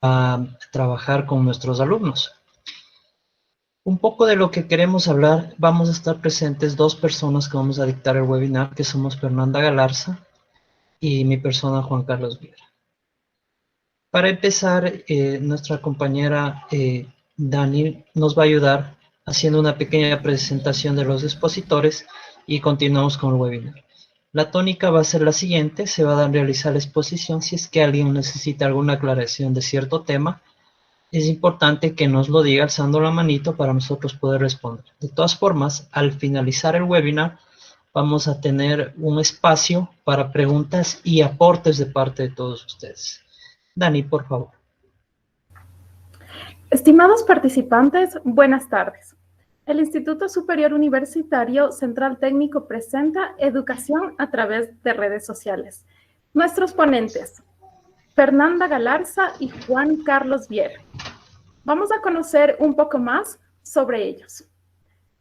a trabajar con nuestros alumnos. Un poco de lo que queremos hablar, vamos a estar presentes dos personas que vamos a dictar el webinar, que somos Fernanda Galarza y mi persona Juan Carlos Viera. Para empezar, nuestra compañera Dani nos va a ayudar haciendo una pequeña presentación de los expositores y continuamos con el webinar. La tónica va a ser la siguiente: se va a realizar la exposición. Si es que alguien necesita alguna aclaración de cierto tema, es importante que nos lo diga alzando la manito para nosotros poder responder. De todas formas, al finalizar el webinar, vamos a tener un espacio para preguntas y aportes de parte de todos ustedes. Dani, por favor. Estimados participantes, buenas tardes. El Instituto Superior Universitario Central Técnico presenta Educación a través de redes sociales. Nuestros ponentes, Fernanda Galarza y Juan Carlos Viera. Vamos a conocer un poco más sobre ellos.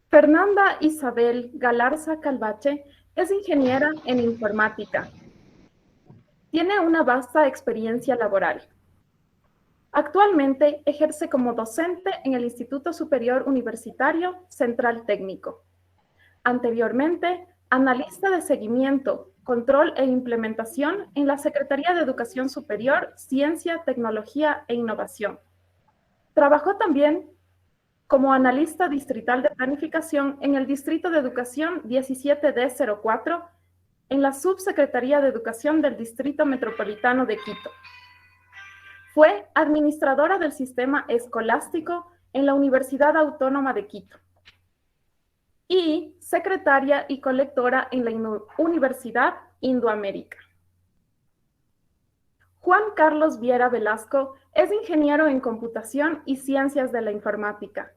Fernanda Isabel Galarza Calvache es ingeniera en informática. Tiene una vasta experiencia laboral. Actualmente ejerce como docente en el Instituto Superior Universitario Central Técnico. Anteriormente, analista de seguimiento, control e implementación en la Secretaría de Educación Superior, Ciencia, Tecnología e Innovación. Trabajó también como analista distrital de planificación en el Distrito de Educación 17D04 en la Subsecretaría de Educación del Distrito Metropolitano de Quito. Fue administradora del sistema escolástico en la Universidad Autónoma de Quito y secretaria y colectora en la Universidad Indoamérica. Juan Carlos Viera Velasco es ingeniero en computación y ciencias de la informática,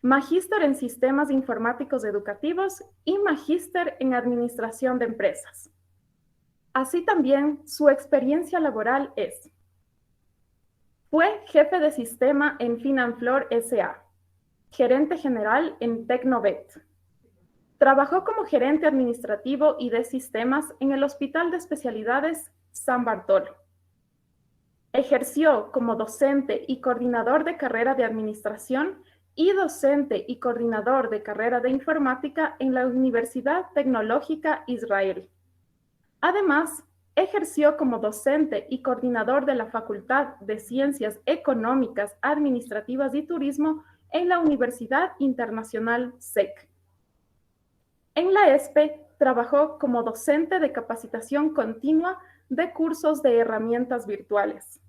magíster en sistemas informáticos educativos y magíster en administración de empresas. Así también su experiencia laboral es: fue jefe de sistema en Finanflor S.A., gerente general en Tecnovet. Trabajó como gerente administrativo y de sistemas en el Hospital de Especialidades San Bartolo. Ejerció como docente y coordinador de carrera de administración y docente y coordinador de carrera de informática en la Universidad Tecnológica Israel. Además, ejerció como docente y coordinador de la Facultad de Ciencias Económicas, Administrativas y Turismo en la Universidad Internacional SEC. En la ESPE trabajó como docente de capacitación continua de cursos de herramientas virtuales.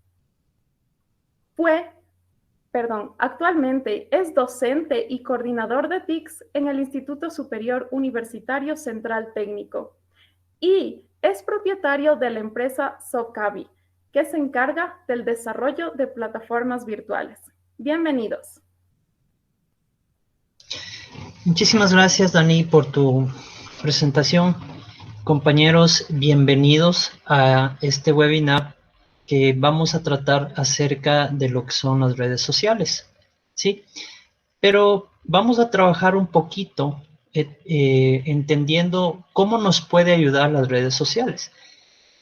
Actualmente es docente y coordinador de TICS en el Instituto Superior Universitario Central Técnico y es propietario de la empresa Socavi, que se encarga del desarrollo de plataformas virtuales. Bienvenidos. Muchísimas gracias, Dani, por tu presentación. Compañeros, bienvenidos a este webinar que vamos a tratar acerca de lo que son las redes sociales, ¿sí? Pero vamos a trabajar un poquito entendiendo cómo nos puede ayudar las redes sociales.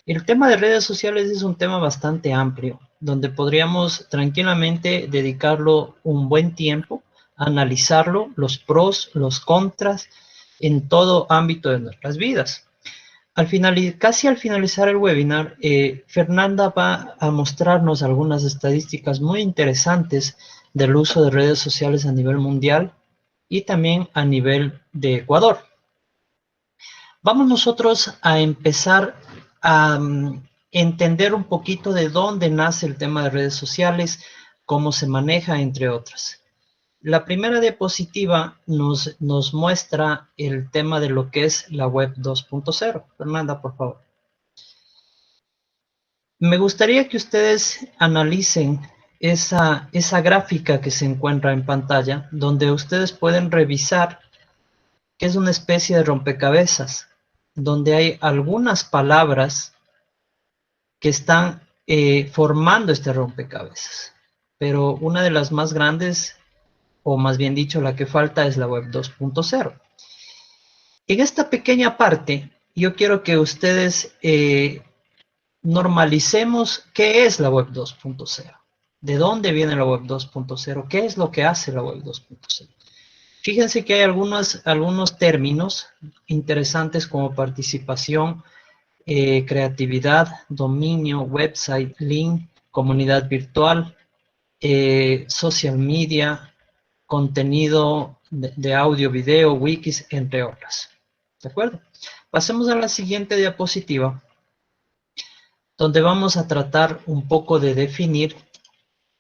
El tema de redes sociales es un tema bastante amplio, donde podríamos tranquilamente dedicarlo un buen tiempo, analizarlo, los pros, los contras, en todo ámbito de nuestras vidas. Casi al finalizar el webinar, Fernanda va a mostrarnos algunas estadísticas muy interesantes del uso de redes sociales a nivel mundial y también a nivel de Ecuador. Vamos nosotros a empezar a entender un poquito de dónde nace el tema de redes sociales, cómo se maneja, entre otras. La primera diapositiva nos muestra el tema de lo que es la web 2.0. Fernanda, por favor. Me gustaría que ustedes analicen esa gráfica que se encuentra en pantalla, donde ustedes pueden revisar que es una especie de rompecabezas, donde hay algunas palabras que están formando este rompecabezas. Pero una de las más grandes o más bien dicho, la que falta es la web 2.0. En esta pequeña parte, yo quiero que ustedes normalicemos qué es la web 2.0. ¿De dónde viene la web 2.0? ¿Qué es lo que hace la web 2.0? Fíjense que hay algunos términos interesantes como participación, creatividad, dominio, website, link, comunidad virtual, social media, contenido de audio, video, wikis, entre otras. ¿De acuerdo? Pasemos a la siguiente diapositiva, donde vamos a tratar un poco de definir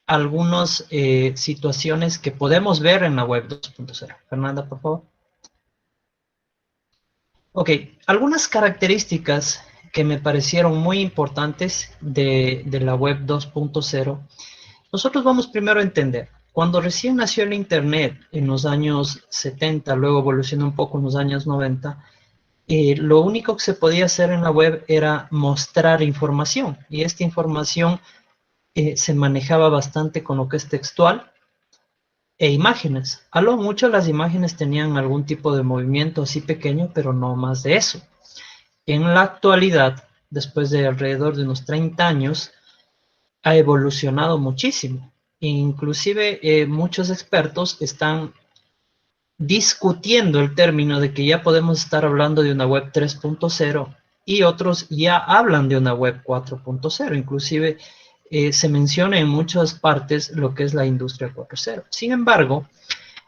algunas situaciones que podemos ver en la web 2.0. Fernanda, por favor. Ok, algunas características que me parecieron muy importantes de la web 2.0. Nosotros vamos primero a entender, cuando recién nació el Internet en los años 70, luego evolucionó un poco en los años 90, lo único que se podía hacer en la web era mostrar información, y esta información se manejaba bastante con lo que es textual e imágenes. A lo mucho las imágenes tenían algún tipo de movimiento así pequeño, pero no más de eso. En la actualidad, después de alrededor de unos 30 años, ha evolucionado muchísimo. Inclusive muchos expertos están discutiendo el término de que ya podemos estar hablando de una web 3.0 y otros ya hablan de una web 4.0. Inclusive se menciona en muchas partes lo que es la industria 4.0. Sin embargo,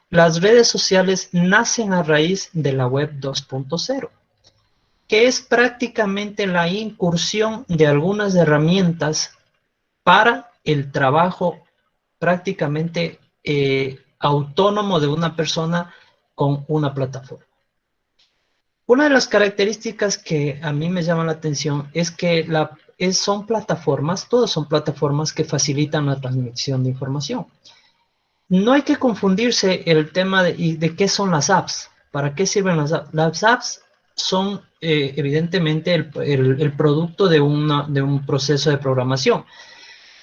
las redes sociales nacen a raíz de la web 2.0, que es prácticamente la incursión de algunas herramientas para el trabajo prácticamente autónomo de una persona con una plataforma. Una de las características que a mí me llama la atención es que son plataformas, todas son plataformas que facilitan la transmisión de información. No hay que confundirse el tema de qué son las apps, para qué sirven las apps. Las apps son evidentemente el producto de un proceso de programación,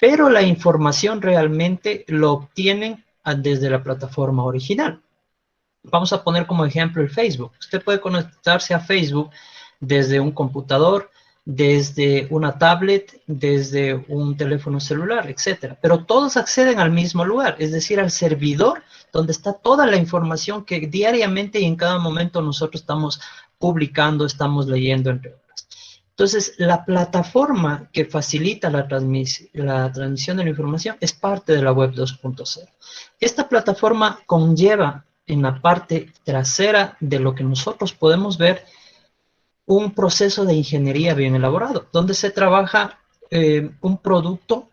pero la información realmente lo obtienen desde la plataforma original. Vamos a poner como ejemplo el Facebook. Usted puede conectarse a Facebook desde un computador, desde una tablet, desde un teléfono celular, etcétera. Pero todos acceden al mismo lugar, es decir, al servidor donde está toda la información que diariamente y en cada momento nosotros estamos publicando, estamos leyendo, entre otras. Entonces, la plataforma que facilita la transmisión de la información es parte de la web 2.0. Esta plataforma conlleva en la parte trasera de lo que nosotros podemos ver un proceso de ingeniería bien elaborado, donde se trabaja un producto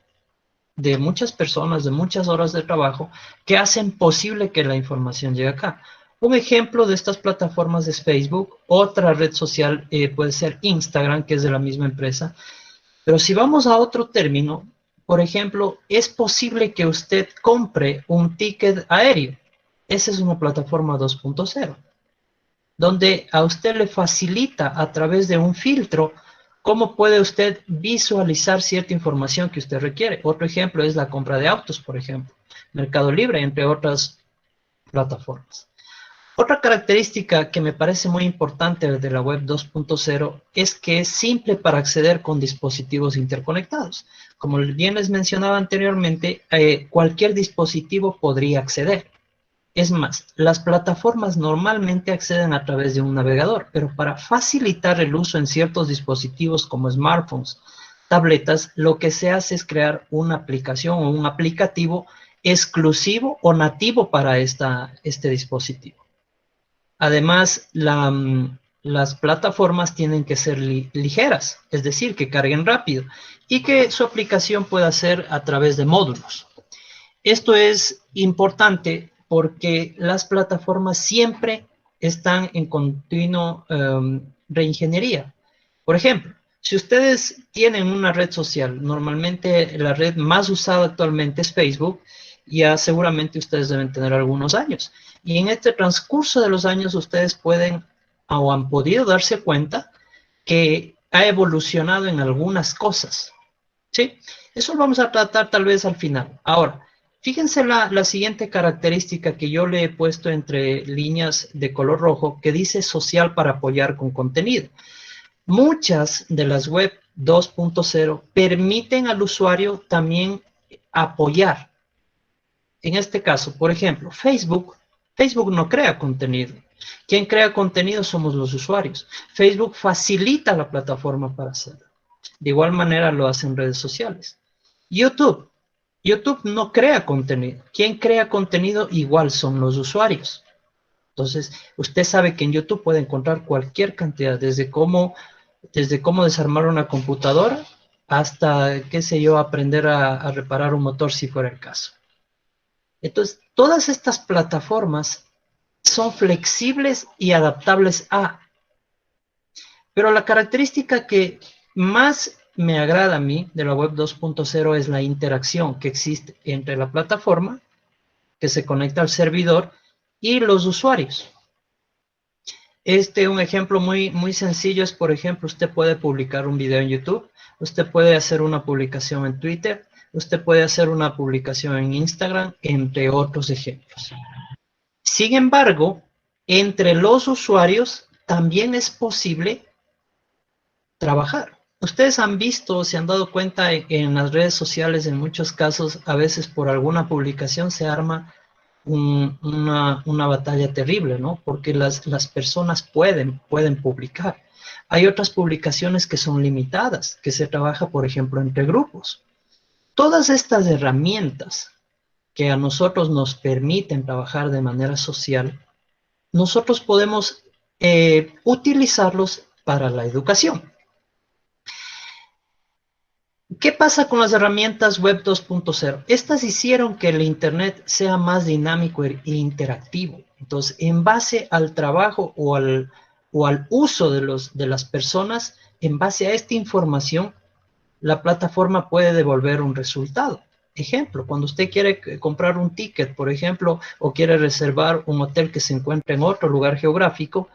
de muchas personas, de muchas horas de trabajo, que hacen posible que la información llegue acá. Un ejemplo de estas plataformas es Facebook, otra red social puede ser Instagram, que es de la misma empresa. Pero si vamos a otro término, por ejemplo, es posible que usted compre un ticket aéreo. Esa es una plataforma 2.0, donde a usted le facilita a través de un filtro cómo puede usted visualizar cierta información que usted requiere. Otro ejemplo es la compra de autos, por ejemplo, Mercado Libre, entre otras plataformas. Otra característica que me parece muy importante de la web 2.0 es que es simple para acceder con dispositivos interconectados. Como bien les mencionaba anteriormente, cualquier dispositivo podría acceder. Es más, las plataformas normalmente acceden a través de un navegador, pero para facilitar el uso en ciertos dispositivos como smartphones, tabletas, lo que se hace es crear una aplicación o un aplicativo exclusivo o nativo para este dispositivo. Además, las plataformas tienen que ser ligeras, es decir, que carguen rápido y que su aplicación pueda ser a través de módulos. Esto es importante porque las plataformas siempre están en continuo reingeniería. Por ejemplo, si ustedes tienen una red social, normalmente la red más usada actualmente es Facebook, ya seguramente ustedes deben tener algunos años. Y en este transcurso de los años ustedes pueden o han podido darse cuenta que ha evolucionado en algunas cosas, ¿sí? Eso lo vamos a tratar tal vez al final. Ahora, Fíjense la siguiente característica que yo le he puesto entre líneas de color rojo, que dice social para apoyar con contenido. Muchas de las web 2.0 permiten al usuario también apoyar. En este caso, por ejemplo, Facebook no crea contenido. Quien crea contenido somos los usuarios. Facebook facilita la plataforma para hacerlo. De igual manera lo hacen redes sociales. YouTube no crea contenido. Quien crea contenido igual son los usuarios. Entonces, usted sabe que en YouTube puede encontrar cualquier cantidad, desde cómo desarmar una computadora hasta, qué sé yo, aprender a reparar un motor si fuera el caso. Entonces, todas estas plataformas son flexibles y adaptables a. Pero la característica que más me agrada a mí de la web 2.0 es la interacción que existe entre la plataforma, que se conecta al servidor, y los usuarios. Un ejemplo muy sencillo es, por ejemplo, usted puede publicar un video en YouTube, usted puede hacer una publicación en Twitter, usted puede hacer una publicación en Instagram, entre otros ejemplos. Sin embargo, entre los usuarios también es posible trabajar. Ustedes han visto, se han dado cuenta en las redes sociales, en muchos casos, a veces por alguna publicación se arma una batalla terrible, ¿no? Porque las personas pueden publicar. Hay otras publicaciones que son limitadas, que se trabaja, por ejemplo, entre grupos. Todas estas herramientas que a nosotros nos permiten trabajar de manera social, nosotros podemos utilizarlos para la educación. ¿Qué pasa con las herramientas web 2.0? Estas hicieron que el Internet sea más dinámico e interactivo. Entonces, en base al trabajo o al uso de las personas, en base a esta información, la plataforma puede devolver un resultado. Ejemplo, cuando usted quiere comprar un ticket, por ejemplo, o quiere reservar un hotel que se encuentra en otro lugar geográfico,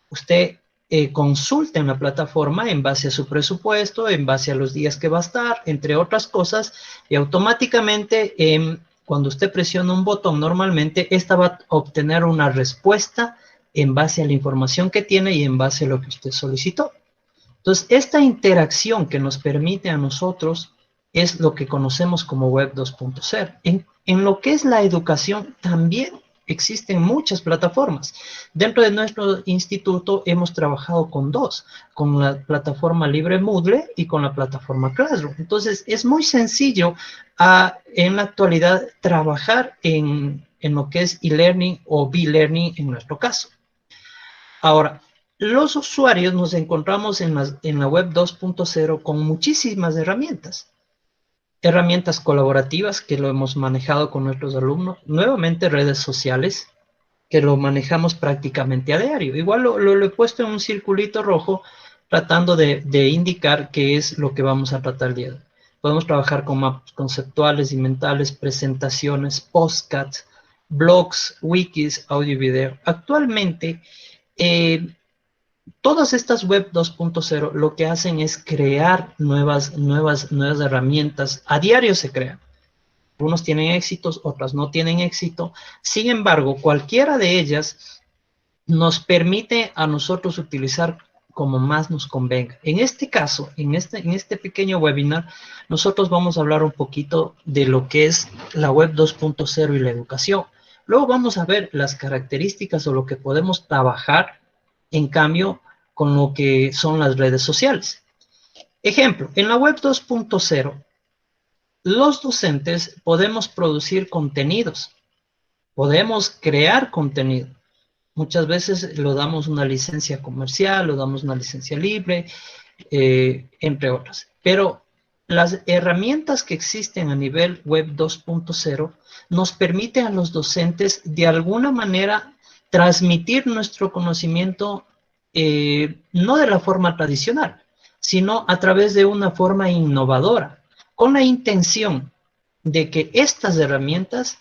usted consulta en la plataforma en base a su presupuesto, en base a los días que va a estar, entre otras cosas, y automáticamente cuando usted presiona un botón, normalmente esta va a obtener una respuesta en base a la información que tiene y en base a lo que usted solicitó. Entonces, esta interacción que nos permite a nosotros es lo que conocemos como web 2.0. En lo que es la educación también existen muchas plataformas. Dentro de nuestro instituto hemos trabajado con dos, con la plataforma libre Moodle y con la plataforma Classroom. Entonces, es muy sencillo en la actualidad trabajar en lo que es e-learning o B-learning en nuestro caso. Ahora, los usuarios nos encontramos en la web 2.0 con muchísimas herramientas. Herramientas colaborativas que lo hemos manejado con nuestros alumnos. Nuevamente redes sociales que lo manejamos prácticamente a diario. Igual lo he puesto en un circulito rojo tratando de indicar qué es lo que vamos a tratar el día de hoy. Podemos trabajar con mapas conceptuales y mentales, presentaciones, podcasts, blogs, wikis, audio y video. Actualmente, todas estas web 2.0 lo que hacen es crear nuevas herramientas. A diario se crean. Algunos tienen éxitos, otras no tienen éxito. Sin embargo, cualquiera de ellas nos permite a nosotros utilizar como más nos convenga. En este caso, en este pequeño webinar, nosotros vamos a hablar un poquito de lo que es la web 2.0 y la educación. Luego vamos a ver las características o lo que podemos trabajar en cambio con lo que son las redes sociales. Ejemplo, en la web 2.0, los docentes podemos producir contenidos, podemos crear contenido. Muchas veces lo damos una licencia comercial, lo damos una licencia libre, entre otras. Pero las herramientas que existen a nivel web 2.0 nos permiten a los docentes de alguna manera transmitir nuestro conocimiento no de la forma tradicional, sino a través de una forma innovadora, con la intención de que estas herramientas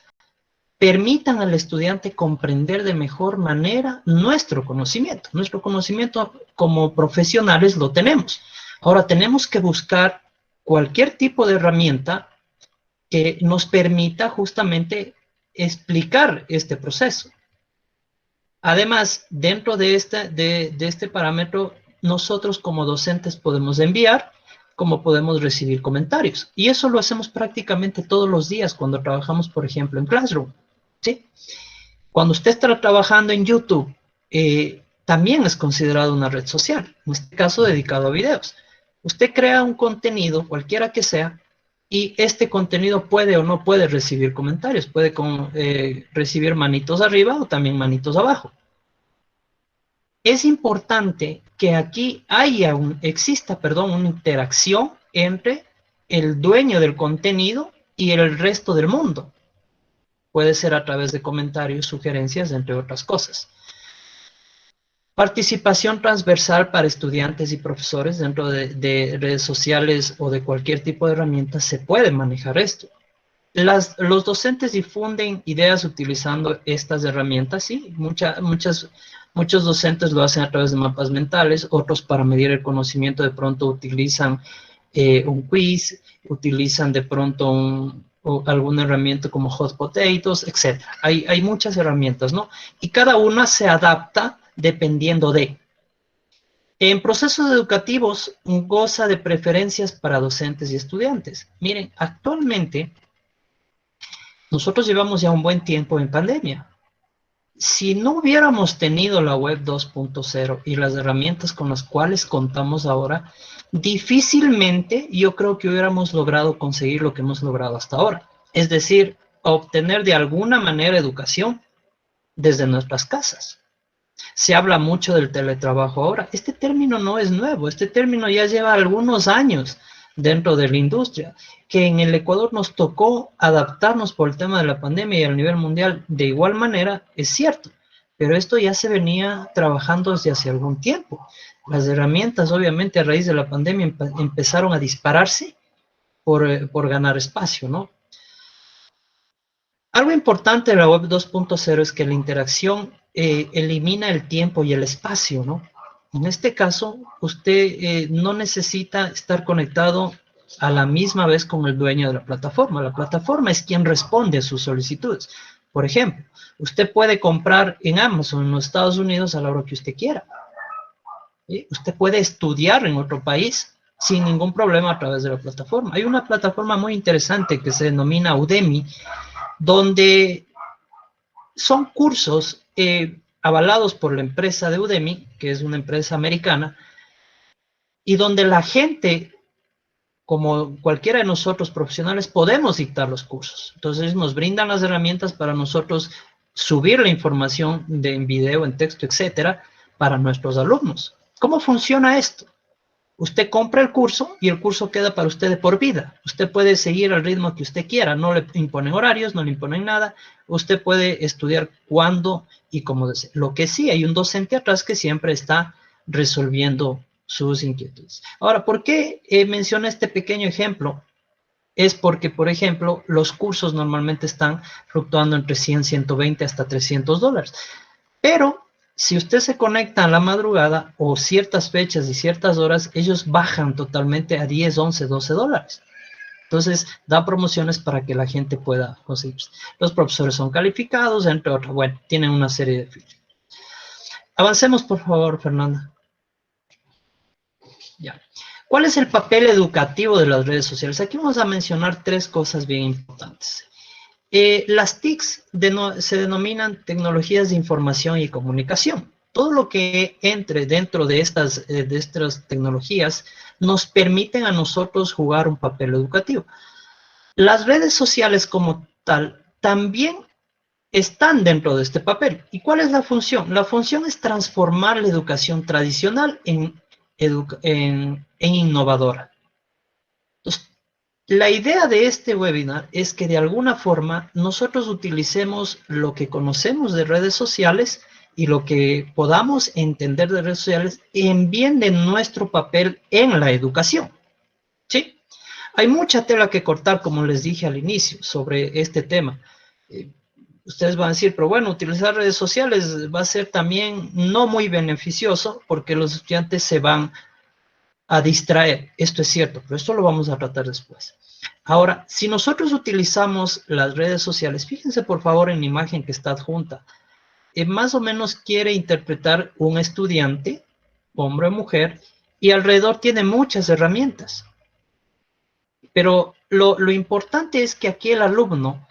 permitan al estudiante comprender de mejor manera nuestro conocimiento. Nuestro conocimiento como profesionales lo tenemos. Ahora tenemos que buscar cualquier tipo de herramienta que nos permita justamente explicar este proceso. Además, dentro de este parámetro, nosotros como docentes podemos enviar, como podemos recibir comentarios. Y eso lo hacemos prácticamente todos los días cuando trabajamos, por ejemplo, en Classroom, ¿sí? Cuando usted está trabajando en YouTube, también es considerado una red social, en este caso dedicado a videos. Usted crea un contenido, cualquiera que sea, y este contenido puede o no puede recibir comentarios, puede recibir manitos arriba o también manitos abajo. Es importante que aquí exista una interacción entre el dueño del contenido y el resto del mundo. Puede ser a través de comentarios, sugerencias, entre otras cosas. Participación transversal para estudiantes y profesores dentro de redes sociales o de cualquier tipo de herramienta se puede manejar esto. Los docentes difunden ideas utilizando estas herramientas, sí, muchos docentes lo hacen a través de mapas mentales, otros para medir el conocimiento de pronto utilizan un quiz, utilizan de pronto alguna herramienta como Hot Potatoes, etc. Hay muchas herramientas, ¿no? Y cada una se adapta dependiendo de. En procesos educativos, goza de preferencias para docentes y estudiantes. Miren, actualmente nosotros llevamos ya un buen tiempo en pandemia. Si no hubiéramos tenido la web 2.0 y las herramientas con las cuales contamos ahora, difícilmente yo creo que hubiéramos logrado conseguir lo que hemos logrado hasta ahora. Es decir, obtener de alguna manera educación desde nuestras casas. Se habla mucho del teletrabajo ahora. Este término no es nuevo, este término ya lleva algunos años dentro de la industria, que en el Ecuador nos tocó adaptarnos por el tema de la pandemia y a nivel mundial de igual manera, es cierto, pero esto ya se venía trabajando desde hace algún tiempo. Las herramientas, obviamente, a raíz de la pandemia empezaron a dispararse por ganar espacio, ¿no? Algo importante de la web 2.0 es que la interacción elimina el tiempo y el espacio, ¿no? En este caso, usted no necesita estar conectado a la misma vez con el dueño de la plataforma. La plataforma es quien responde a sus solicitudes. Por ejemplo, usted puede comprar en Amazon en los Estados Unidos a la hora que usted quiera. ¿Sí? Usted puede estudiar en otro país sin ningún problema a través de la plataforma. Hay una plataforma muy interesante que se denomina Udemy, donde son cursos avalados por la empresa de Udemy, que es una empresa americana, y donde la gente, como cualquiera de nosotros profesionales, podemos dictar los cursos. Entonces nos brindan las herramientas para nosotros subir la información en video, en texto, etcétera, para nuestros alumnos. ¿Cómo funciona esto? Usted compra el curso y el curso queda para usted de por vida. Usted puede seguir el ritmo que usted quiera. No le imponen horarios, no le imponen nada. Usted puede estudiar cuando y como desee. Lo que sí, hay un docente atrás que siempre está resolviendo sus inquietudes. Ahora, ¿por qué menciono este pequeño ejemplo? Es porque, por ejemplo, los cursos normalmente están fluctuando entre 100, 120 hasta $300. Pero si usted se conecta a la madrugada o ciertas fechas y ciertas horas, ellos bajan totalmente a 10, 11, 12 dólares. Entonces, da promociones para que la gente pueda conseguir. Los profesores son calificados, entre otros. Bueno, tienen una serie de features. Avancemos, por favor, Fernanda. Ya. ¿Cuál es el papel educativo de las redes sociales? Aquí vamos a mencionar tres cosas bien importantes. Las TICs se denominan tecnologías de información y comunicación. Todo lo que entre dentro de estas tecnologías nos permiten a nosotros jugar un papel educativo. Las redes sociales como tal también están dentro de este papel. ¿Y cuál es la función? La función es transformar la educación tradicional en innovadora. Entonces, la idea de este webinar es que de alguna forma nosotros utilicemos lo que conocemos de redes sociales y lo que podamos entender de redes sociales en bien de nuestro papel en la educación. ¿Sí? Hay mucha tela que cortar, como les dije al inicio, sobre este tema. Ustedes van a decir, pero bueno, utilizar redes sociales va a ser también no muy beneficioso porque los estudiantes se van a distraer. Esto es cierto, pero esto lo vamos a tratar después. Ahora, si nosotros utilizamos las redes sociales, fíjense por favor en la imagen que está adjunta, más o menos quiere interpretar un estudiante, hombre o mujer, y alrededor tiene muchas herramientas. Pero lo importante es que aquí el alumno,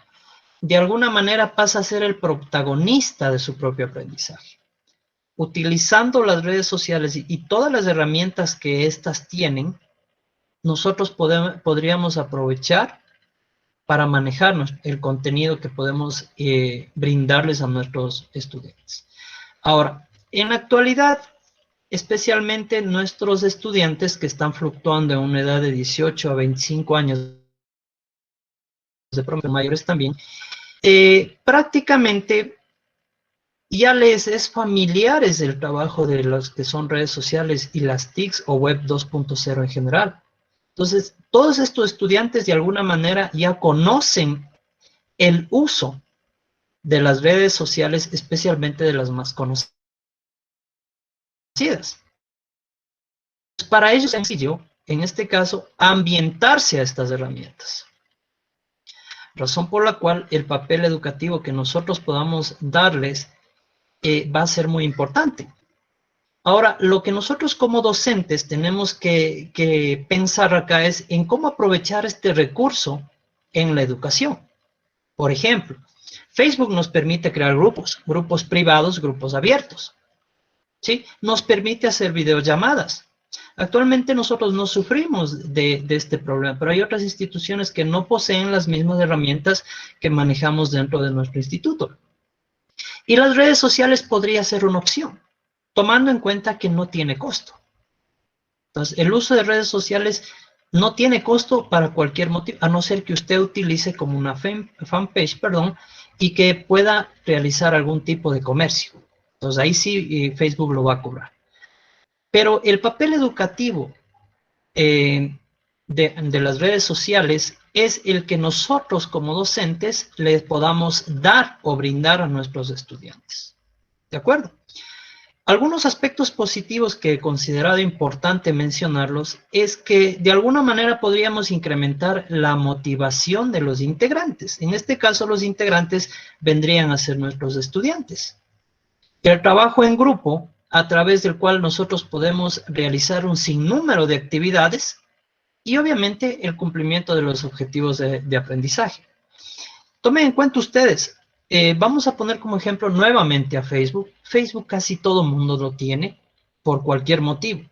de alguna manera, pasa a ser el protagonista de su propio aprendizaje. Utilizando las redes sociales y todas las herramientas que éstas tienen, nosotros podríamos aprovechar para manejarnos el contenido que podemos brindarles a nuestros estudiantes. Ahora, en la actualidad, especialmente nuestros estudiantes que están fluctuando en una edad de 18 a 25 años, de promedio mayores también, prácticamente ya les es familiar el trabajo de los que son redes sociales y las TICs o Web 2.0 en general. Entonces, todos estos estudiantes de alguna manera ya conocen el uso de las redes sociales, especialmente de las más conocidas. Para ellos es sencillo, en este caso, ambientarse a estas herramientas. Razón por la cual el papel educativo que nosotros podamos darles va a ser muy importante. Ahora, lo que nosotros como docentes tenemos que pensar acá es en cómo aprovechar este recurso en la educación. Por ejemplo, Facebook nos permite crear grupos privados, grupos abiertos. ¿Sí? Nos permite hacer videollamadas. Actualmente nosotros no sufrimos de este problema, pero hay otras instituciones que no poseen las mismas herramientas que manejamos dentro de nuestro instituto. Y las redes sociales podría ser una opción, tomando en cuenta que no tiene costo. Entonces, el uso de redes sociales no tiene costo para cualquier motivo, a no ser que usted utilice como una fanpage, y que pueda realizar algún tipo de comercio. Entonces, ahí sí Facebook lo va a cobrar. Pero el papel educativo de las redes sociales es el que nosotros como docentes les podamos dar o brindar a nuestros estudiantes. ¿De acuerdo? Algunos aspectos positivos que he considerado importante mencionarlos es que de alguna manera podríamos incrementar la motivación de los integrantes. En este caso, los integrantes vendrían a ser nuestros estudiantes. El trabajo en grupo, a través del cual nosotros podemos realizar un sinnúmero de actividades y obviamente el cumplimiento de los objetivos de aprendizaje. Tomen en cuenta ustedes, vamos a poner como ejemplo nuevamente a Facebook. Facebook casi todo el mundo lo tiene por cualquier motivo.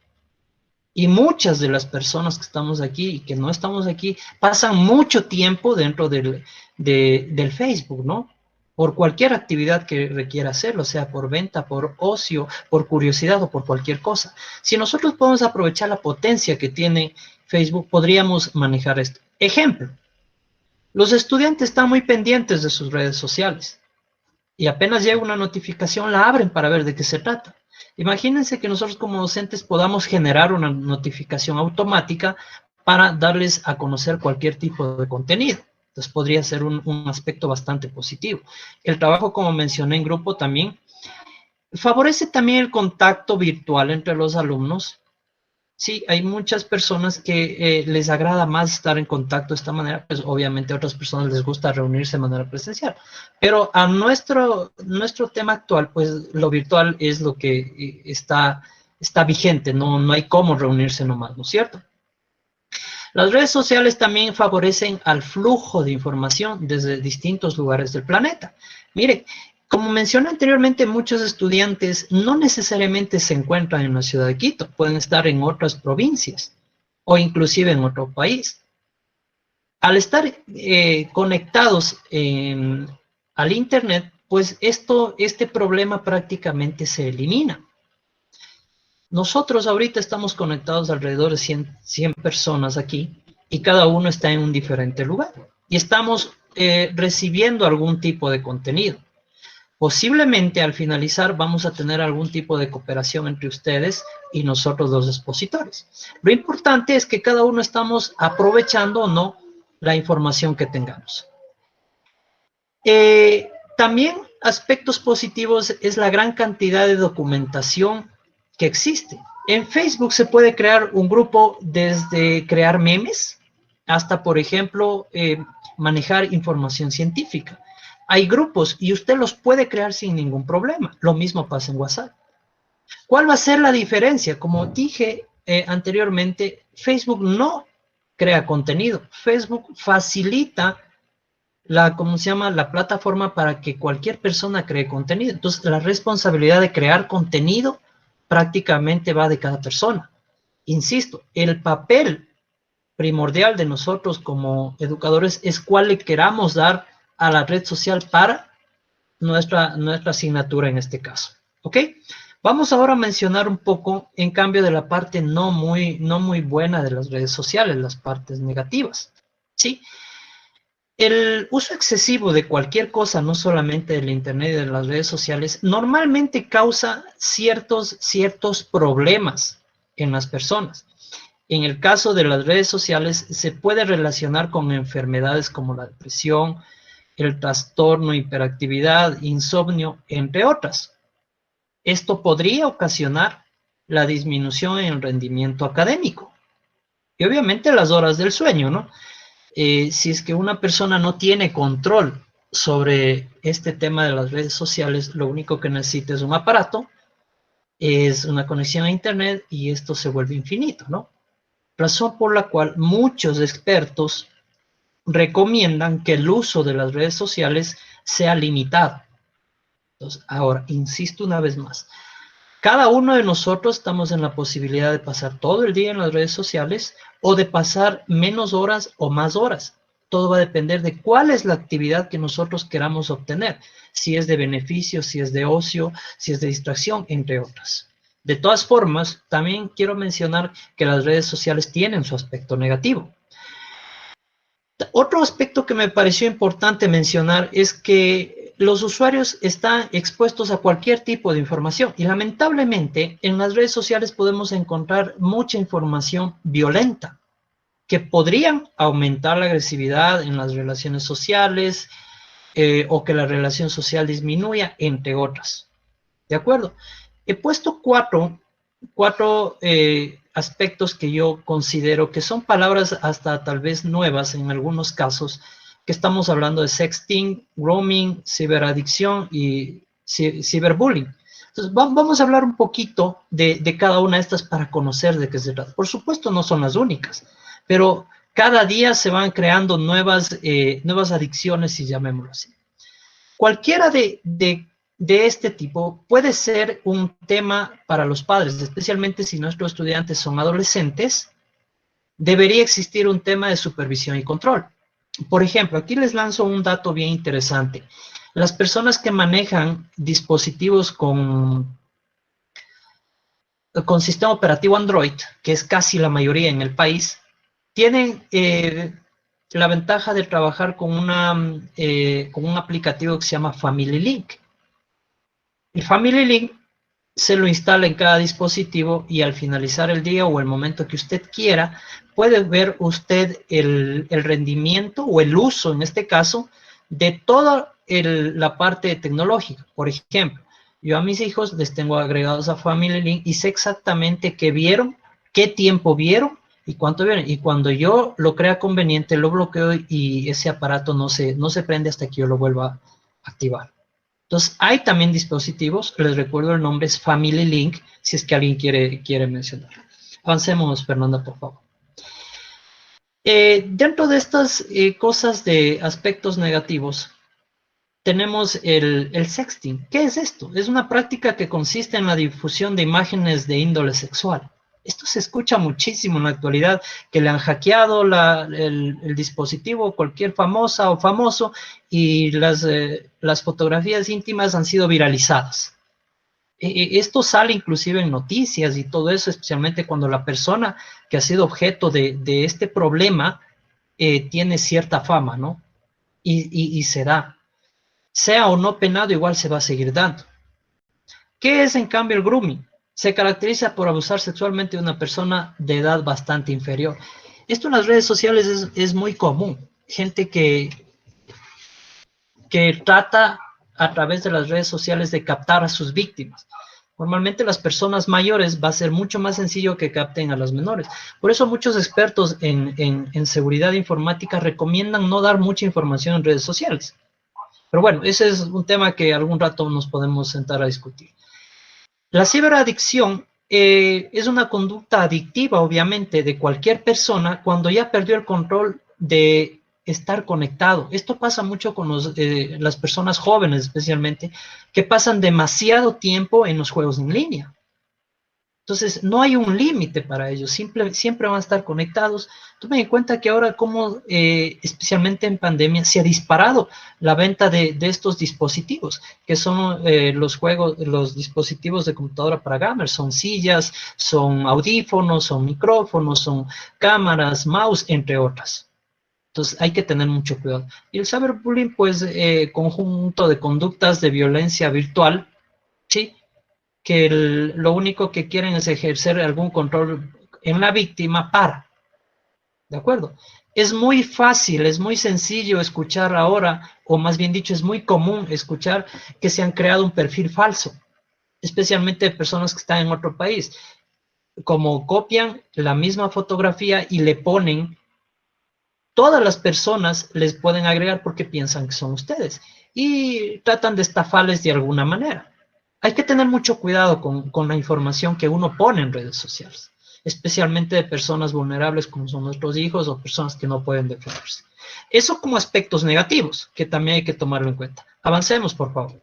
Y muchas de las personas que estamos aquí y que no estamos aquí pasan mucho tiempo dentro del Facebook, ¿no? Por cualquier actividad que requiera hacerlo, sea por venta, por ocio, por curiosidad o por cualquier cosa. Si nosotros podemos aprovechar la potencia que tiene Facebook, podríamos manejar esto. Ejemplo, los estudiantes están muy pendientes de sus redes sociales y apenas llega una notificación la abren para ver de qué se trata. Imagínense que nosotros como docentes podamos generar una notificación automática para darles a conocer cualquier tipo de contenido. Entonces podría ser un aspecto bastante positivo. El trabajo, como mencioné, en grupo también favorece también el contacto virtual entre los alumnos. Sí, hay muchas personas que les agrada más estar en contacto de esta manera, pues obviamente a otras personas les gusta reunirse de manera presencial. Pero a nuestro tema actual, pues lo virtual es lo que está vigente, no hay cómo reunirse nomás, ¿no es cierto? Las redes sociales también favorecen al flujo de información desde distintos lugares del planeta. Mire, como mencioné anteriormente, muchos estudiantes no necesariamente se encuentran en la ciudad de Quito, pueden estar en otras provincias o inclusive en otro país. Al estar conectados al Internet, pues este problema prácticamente se elimina. Nosotros ahorita estamos conectados alrededor de 100 personas aquí y cada uno está en un diferente lugar y estamos recibiendo algún tipo de contenido. Posiblemente al finalizar vamos a tener algún tipo de cooperación entre ustedes y nosotros los expositores. Lo importante es que cada uno estamos aprovechando o no la información que tengamos. También aspectos positivos es la gran cantidad de documentación que existe. En Facebook se puede crear un grupo desde crear memes, hasta, por ejemplo, manejar información científica. Hay grupos y usted los puede crear sin ningún problema. Lo mismo pasa en WhatsApp. ¿Cuál va a ser la diferencia? Como dije anteriormente, Facebook no crea contenido. Facebook facilita ¿cómo se llama? La plataforma para que cualquier persona cree contenido. Entonces, la responsabilidad de crear contenido prácticamente va de cada persona. Insisto, el papel primordial de nosotros como educadores es cuál le queramos dar a la red social para nuestra asignatura en este caso. ¿Ok? Vamos ahora a mencionar un poco, en cambio, de la parte no muy buena de las redes sociales, las partes negativas. ¿Sí? El uso excesivo de cualquier cosa, no solamente del internet y de las redes sociales, normalmente causa ciertos problemas en las personas. En el caso de las redes sociales, se puede relacionar con enfermedades como la depresión, el trastorno, hiperactividad, insomnio, entre otras. Esto podría ocasionar la disminución en el rendimiento académico y obviamente las horas del sueño, ¿no? Si es que una persona no tiene control sobre este tema de las redes sociales, lo único que necesita es un aparato, es una conexión a internet y esto se vuelve infinito, ¿no? Razón por la cual muchos expertos recomiendan que el uso de las redes sociales sea limitado. Entonces, ahora, insisto una vez más, cada uno de nosotros estamos en la posibilidad de pasar todo el día en las redes sociales o de pasar menos horas o más horas. Todo va a depender de cuál es la actividad que nosotros queramos obtener, si es de beneficio, si es de ocio, si es de distracción, entre otras. De todas formas, también quiero mencionar que las redes sociales tienen su aspecto negativo. Otro aspecto que me pareció importante mencionar es que los usuarios están expuestos a cualquier tipo de información y lamentablemente en las redes sociales podemos encontrar mucha información violenta que podrían aumentar la agresividad en las relaciones sociales o que la relación social disminuya, entre otras. ¿De acuerdo? He puesto cuatro aspectos que yo considero que son palabras hasta tal vez nuevas en algunos casos, que estamos hablando de sexting, grooming, ciberadicción y ciberbullying. Entonces, vamos a hablar un poquito de cada una de estas para conocer de qué se trata. Por supuesto, no son las únicas, pero cada día se van creando nuevas adicciones, si llamémoslo así. Cualquiera de este tipo puede ser un tema para los padres, especialmente si nuestros estudiantes son adolescentes. Debería existir un tema de supervisión y control. Por ejemplo, aquí les lanzo un dato bien interesante. Las personas que manejan dispositivos con sistema operativo Android, que es casi la mayoría en el país, tienen la ventaja de trabajar con un aplicativo que se llama Family Link. El Family Link se lo instala en cada dispositivo y al finalizar el día o el momento que usted quiera, puede ver usted el rendimiento o el uso, en este caso, de toda la parte tecnológica. Por ejemplo, yo a mis hijos les tengo agregados a Family Link y sé exactamente qué vieron, qué tiempo vieron y cuánto vieron. Y cuando yo lo crea conveniente, lo bloqueo y ese aparato no se prende hasta que yo lo vuelva a activar. Entonces, hay también dispositivos, les recuerdo el nombre es Family Link, si es que alguien quiere mencionarlo. Avancemos, Fernanda, por favor. Dentro de estas cosas de aspectos negativos, tenemos el sexting. ¿Qué es esto? Es una práctica que consiste en la difusión de imágenes de índole sexual. Esto se escucha muchísimo en la actualidad, que le han hackeado el dispositivo, cualquier famosa o famoso, y las fotografías íntimas han sido viralizadas. Esto sale inclusive en noticias y todo eso, especialmente cuando la persona que ha sido objeto de este problema tiene cierta fama, ¿no? Y se da. Sea o no penado, igual se va a seguir dando. ¿Qué es en cambio el grooming? Se caracteriza por abusar sexualmente de una persona de edad bastante inferior. Esto en las redes sociales es muy común. Gente que trata a través de las redes sociales de captar a sus víctimas. Normalmente las personas mayores va a ser mucho más sencillo que capten a las menores. Por eso muchos expertos en seguridad informática recomiendan no dar mucha información en redes sociales. Pero bueno, ese es un tema que algún rato nos podemos sentar a discutir. La ciberadicción es una conducta adictiva, obviamente, de cualquier persona cuando ya perdió el control de estar conectado. Esto pasa mucho con las personas jóvenes, especialmente, que pasan demasiado tiempo en los juegos en línea. Entonces, no hay un límite para ellos, siempre van a estar conectados. Tomen en cuenta que ahora, como especialmente en pandemia, se ha disparado la venta de estos dispositivos, que son los dispositivos de computadora para gamers. Son sillas, son audífonos, son micrófonos, son cámaras, mouse, entre otras. Entonces, hay que tener mucho cuidado. Y el cyberbullying, pues, conjunto de conductas de violencia virtual, ¿sí? Que lo único que quieren es ejercer algún control en la víctima ¿de acuerdo? Es muy fácil, es muy sencillo escuchar ahora, o más bien dicho, es muy común escuchar que se han creado un perfil falso, especialmente de personas que están en otro país. Como copian la misma fotografía y le ponen, todas las personas les pueden agregar porque piensan que son ustedes y tratan de estafarles de alguna manera. Hay que tener mucho cuidado con la información que uno pone en redes sociales, especialmente de personas vulnerables como son nuestros hijos o personas que no pueden defenderse. Eso como aspectos negativos que también hay que tomarlo en cuenta. Avancemos, por favor.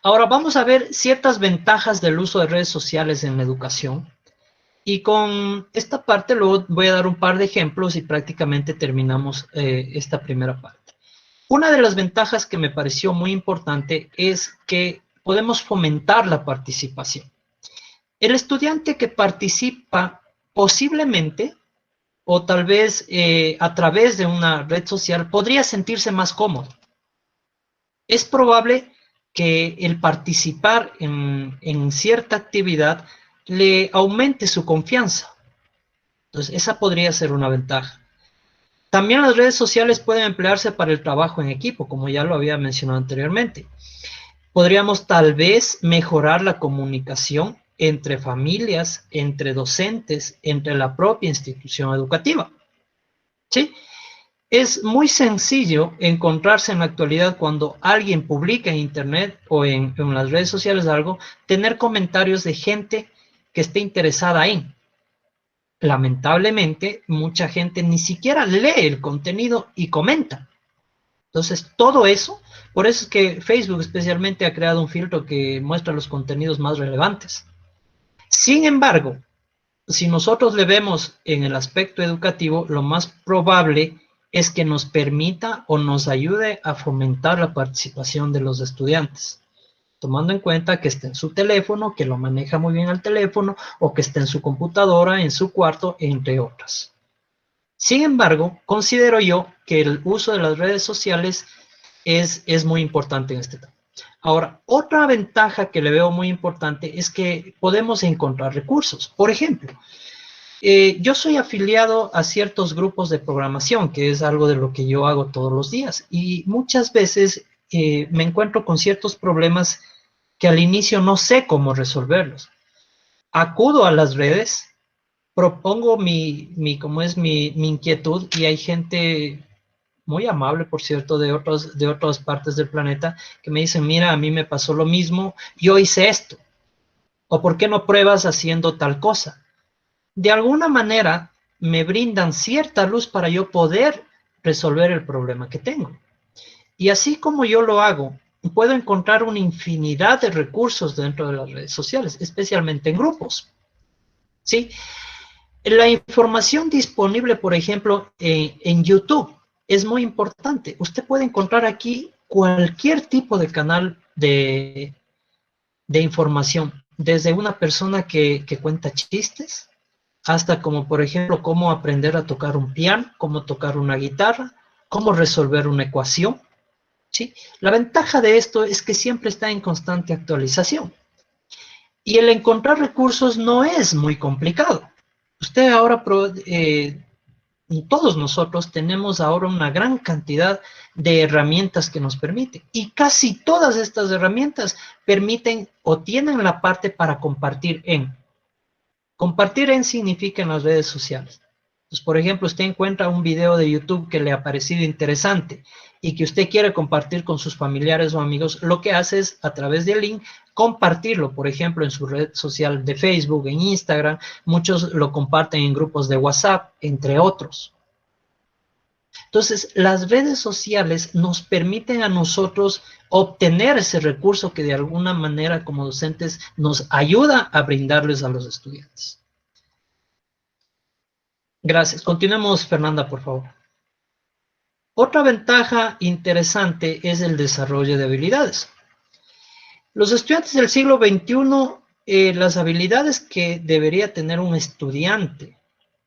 Ahora vamos a ver ciertas ventajas del uso de redes sociales en la educación. Y con esta parte luego voy a dar un par de ejemplos y prácticamente terminamos esta primera parte. Una de las ventajas que me pareció muy importante es que podemos fomentar la participación. El estudiante que participa posiblemente o tal vez a través de una red social podría sentirse más cómodo. Es probable que el participar en cierta actividad le aumente su confianza. Entonces, esa podría ser una ventaja. También las redes sociales pueden emplearse para el trabajo en equipo, como ya lo había mencionado anteriormente. Podríamos tal vez mejorar la comunicación entre familias, entre docentes, entre la propia institución educativa. ¿Sí? Es muy sencillo encontrarse en la actualidad cuando alguien publica en internet o en las redes sociales algo, tener comentarios de gente que esté interesada en. Lamentablemente, mucha gente ni siquiera lee el contenido y comenta. Entonces, todo eso, por eso es que Facebook especialmente ha creado un filtro que muestra los contenidos más relevantes. Sin embargo, si nosotros le vemos en el aspecto educativo, lo más probable es que nos permita o nos ayude a fomentar la participación de los estudiantes, tomando en cuenta que esté en su teléfono, que lo maneja muy bien al teléfono, o que esté en su computadora, en su cuarto, entre otras. Sin embargo, considero yo que el uso de las redes sociales es muy importante en este tema. Ahora, otra ventaja que le veo muy importante es que podemos encontrar recursos. Por ejemplo, yo soy afiliado a ciertos grupos de programación, que es algo de lo que yo hago todos los días, y muchas veces me encuentro con ciertos problemas que al inicio no sé cómo resolverlos. Acudo a las redes, propongo mi inquietud y hay gente muy amable, por cierto, de otras partes del planeta que me dicen, mira, a mí me pasó lo mismo, yo hice esto, o ¿por qué no pruebas haciendo tal cosa? De alguna manera me brindan cierta luz para yo poder resolver el problema que tengo. Y así como yo lo hago, puedo encontrar una infinidad de recursos dentro de las redes sociales, especialmente en grupos. ¿Sí? La información disponible, por ejemplo, en YouTube es muy importante. Usted puede encontrar aquí cualquier tipo de canal de información, desde una persona que cuenta chistes, hasta como, por ejemplo, cómo aprender a tocar un piano, cómo tocar una guitarra, cómo resolver una ecuación. ¿Sí? La ventaja de esto es que siempre está en constante actualización. Y el encontrar recursos no es muy complicado. Usted ahora y todos nosotros tenemos ahora una gran cantidad de herramientas que nos permiten. Y casi todas estas herramientas permiten o tienen la parte para compartir en. Compartir en significa en las redes sociales. Entonces, por ejemplo, usted encuentra un video de YouTube que le ha parecido interesante y que usted quiere compartir con sus familiares o amigos, lo que hace es, a través del link, compartirlo, por ejemplo, en su red social de Facebook, en Instagram. Muchos lo comparten en grupos de WhatsApp, entre otros. Entonces, las redes sociales nos permiten a nosotros obtener ese recurso que de alguna manera como docentes nos ayuda a brindarles a los estudiantes. Gracias. Continuemos, Fernanda, por favor. Otra ventaja interesante es el desarrollo de habilidades. Los estudiantes del siglo XXI, las habilidades que debería tener un estudiante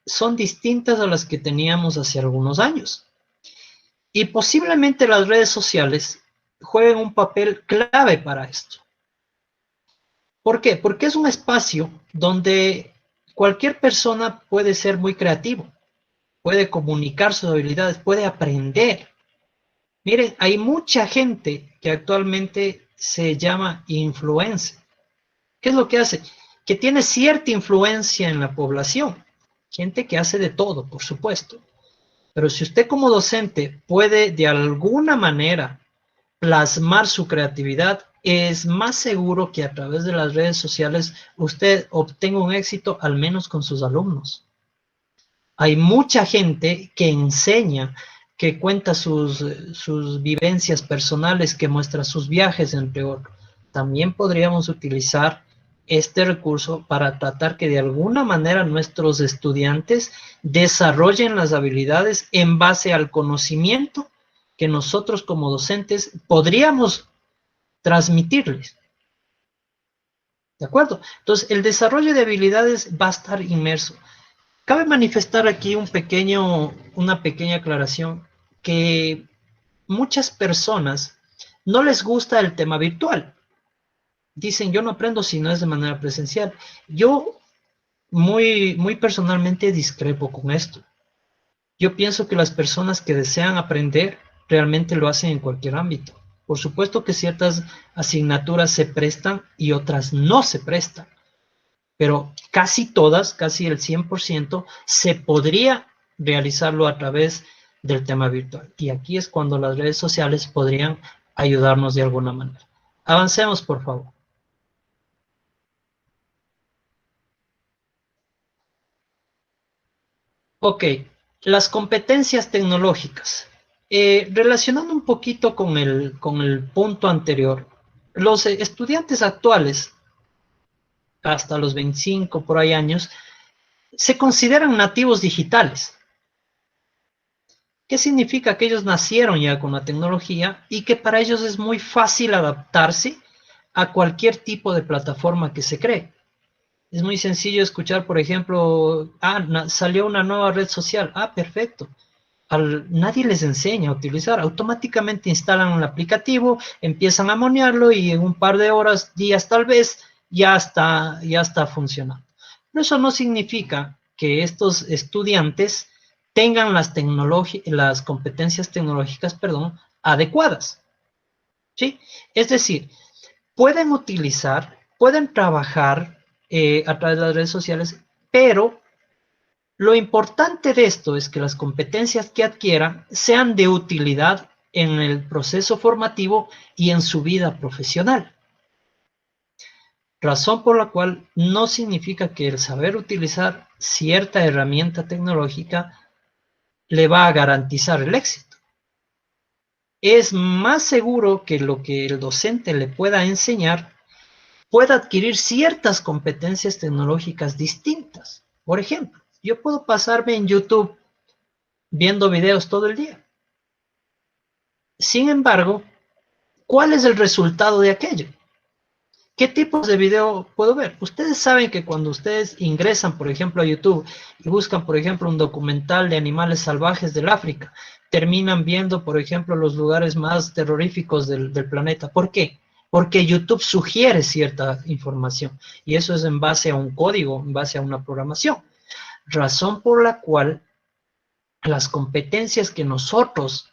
son distintas a las que teníamos hace algunos años. Y posiblemente las redes sociales jueguen un papel clave para esto. ¿Por qué? Porque es un espacio donde cualquier persona puede ser muy creativo, puede comunicar sus habilidades, puede aprender. Miren, hay mucha gente que actualmente se llama influencer. ¿Qué es lo que hace? Que tiene cierta influencia en la población. Gente que hace de todo, por supuesto. Pero si usted como docente puede de alguna manera plasmar su creatividad, es más seguro que a través de las redes sociales usted obtenga un éxito, al menos con sus alumnos. Hay mucha gente que enseña, que cuenta sus vivencias personales, que muestra sus viajes, entre otros. También podríamos utilizar este recurso para tratar que de alguna manera nuestros estudiantes desarrollen las habilidades en base al conocimiento que nosotros como docentes podríamos transmitirles. ¿De acuerdo? Entonces, el desarrollo de habilidades va a estar inmerso. Cabe manifestar aquí una pequeña aclaración, que muchas personas no les gusta el tema virtual. Dicen, yo no aprendo si no es de manera presencial. Yo muy personalmente discrepo con esto. Yo pienso que las personas que desean aprender realmente lo hacen en cualquier ámbito. Por supuesto que ciertas asignaturas se prestan y otras no se prestan. Pero casi todas, casi el 100%, se podría realizarlo a través del tema virtual. Y aquí es cuando las redes sociales podrían ayudarnos de alguna manera. Avancemos, por favor. Ok, las competencias tecnológicas. Relacionando un poquito con el punto anterior, los estudiantes actuales, hasta los 25 por ahí años, se consideran nativos digitales. ¿Qué significa? Que ellos nacieron ya con la tecnología y que para ellos es muy fácil adaptarse a cualquier tipo de plataforma que se cree. Es muy sencillo escuchar, por ejemplo, salió una nueva red social. Perfecto. Nadie les enseña a utilizar. Automáticamente instalan un aplicativo, empiezan a monearlo y en un par de horas, días tal vez, ya está funcionando. Pero eso no significa que estos estudiantes tengan las competencias tecnológicas, adecuadas. ¿Sí? Es decir, pueden trabajar a través de las redes sociales, pero lo importante de esto es que las competencias que adquieran sean de utilidad en el proceso formativo y en su vida profesional. Razón por la cual no significa que el saber utilizar cierta herramienta tecnológica le va a garantizar el éxito. Es más seguro que lo que el docente le pueda enseñar pueda adquirir ciertas competencias tecnológicas distintas. Por ejemplo, yo puedo pasarme en YouTube viendo videos todo el día. Sin embargo, ¿cuál es el resultado de aquello? ¿Qué tipos de video puedo ver? Ustedes saben que cuando ustedes ingresan, por ejemplo, a YouTube y buscan, por ejemplo, un documental de animales salvajes del África, terminan viendo, por ejemplo, los lugares más terroríficos del planeta. ¿Por qué? Porque YouTube sugiere cierta información y eso es en base a un código, en base a una programación. Razón por la cual las competencias que nosotros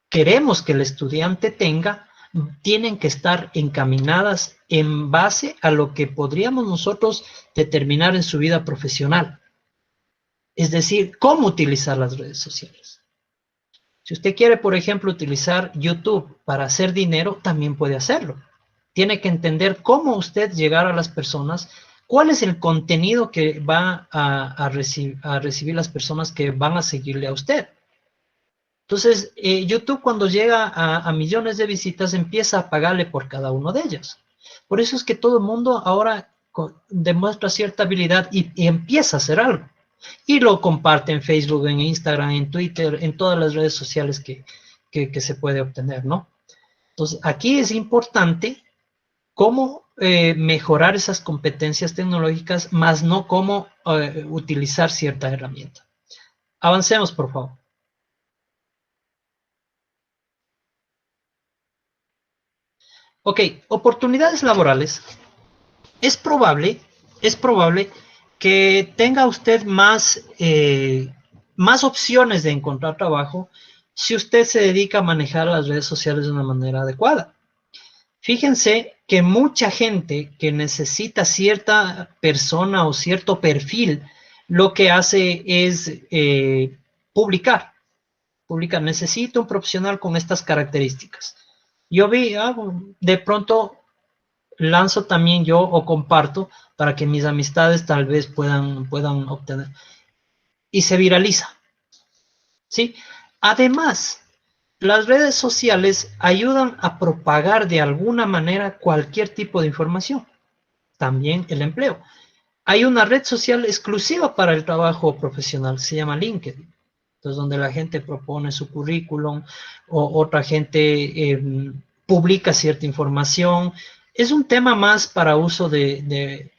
queremos que el estudiante tenga tienen que estar encaminadas en base a lo que podríamos nosotros determinar en su vida profesional. Es decir, cómo utilizar las redes sociales. Si usted quiere, por ejemplo, utilizar YouTube para hacer dinero, también puede hacerlo. Tiene que entender cómo usted llegar a las personas, cuál es el contenido que va a recibir las personas que van a seguirle a usted. Entonces, YouTube cuando llega a millones de visitas empieza a pagarle por cada uno de ellos. Por eso es que todo el mundo ahora demuestra cierta habilidad y empieza a hacer algo. Y lo comparte en Facebook, en Instagram, en Twitter, en todas las redes sociales que se puede obtener, ¿no? Entonces, aquí es importante cómo mejorar esas competencias tecnológicas, más no cómo utilizar cierta herramienta. Avancemos, por favor. Ok, oportunidades laborales. Es probable que tenga usted más opciones de encontrar trabajo si usted se dedica a manejar las redes sociales de una manera adecuada. Fíjense que mucha gente que necesita cierta persona o cierto perfil, lo que hace es publicar. Necesito un profesional con estas características. Yo vi, de pronto lanzo también yo o comparto para que mis amistades tal vez puedan obtener. Y se viraliza. ¿Sí? Además, las redes sociales ayudan a propagar de alguna manera cualquier tipo de información. También el empleo. Hay una red social exclusiva para el trabajo profesional, se llama LinkedIn. Entonces, donde la gente propone su currículum o otra gente publica cierta información. Es un tema más para uso de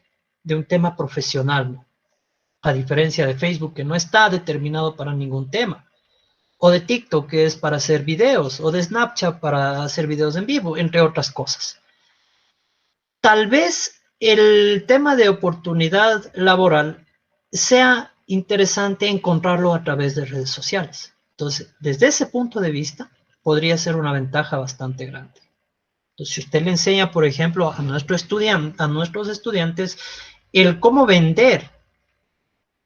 un tema profesional, ¿no? A diferencia de Facebook, que no está determinado para ningún tema. O de TikTok, que es para hacer videos. O de Snapchat para hacer videos en vivo, entre otras cosas. Tal vez el tema de oportunidad laboral sea interesante encontrarlo a través de redes sociales. Entonces, desde ese punto de vista, podría ser una ventaja bastante grande. Entonces, si usted le enseña, por ejemplo, a nuestros estudiantes el cómo vender,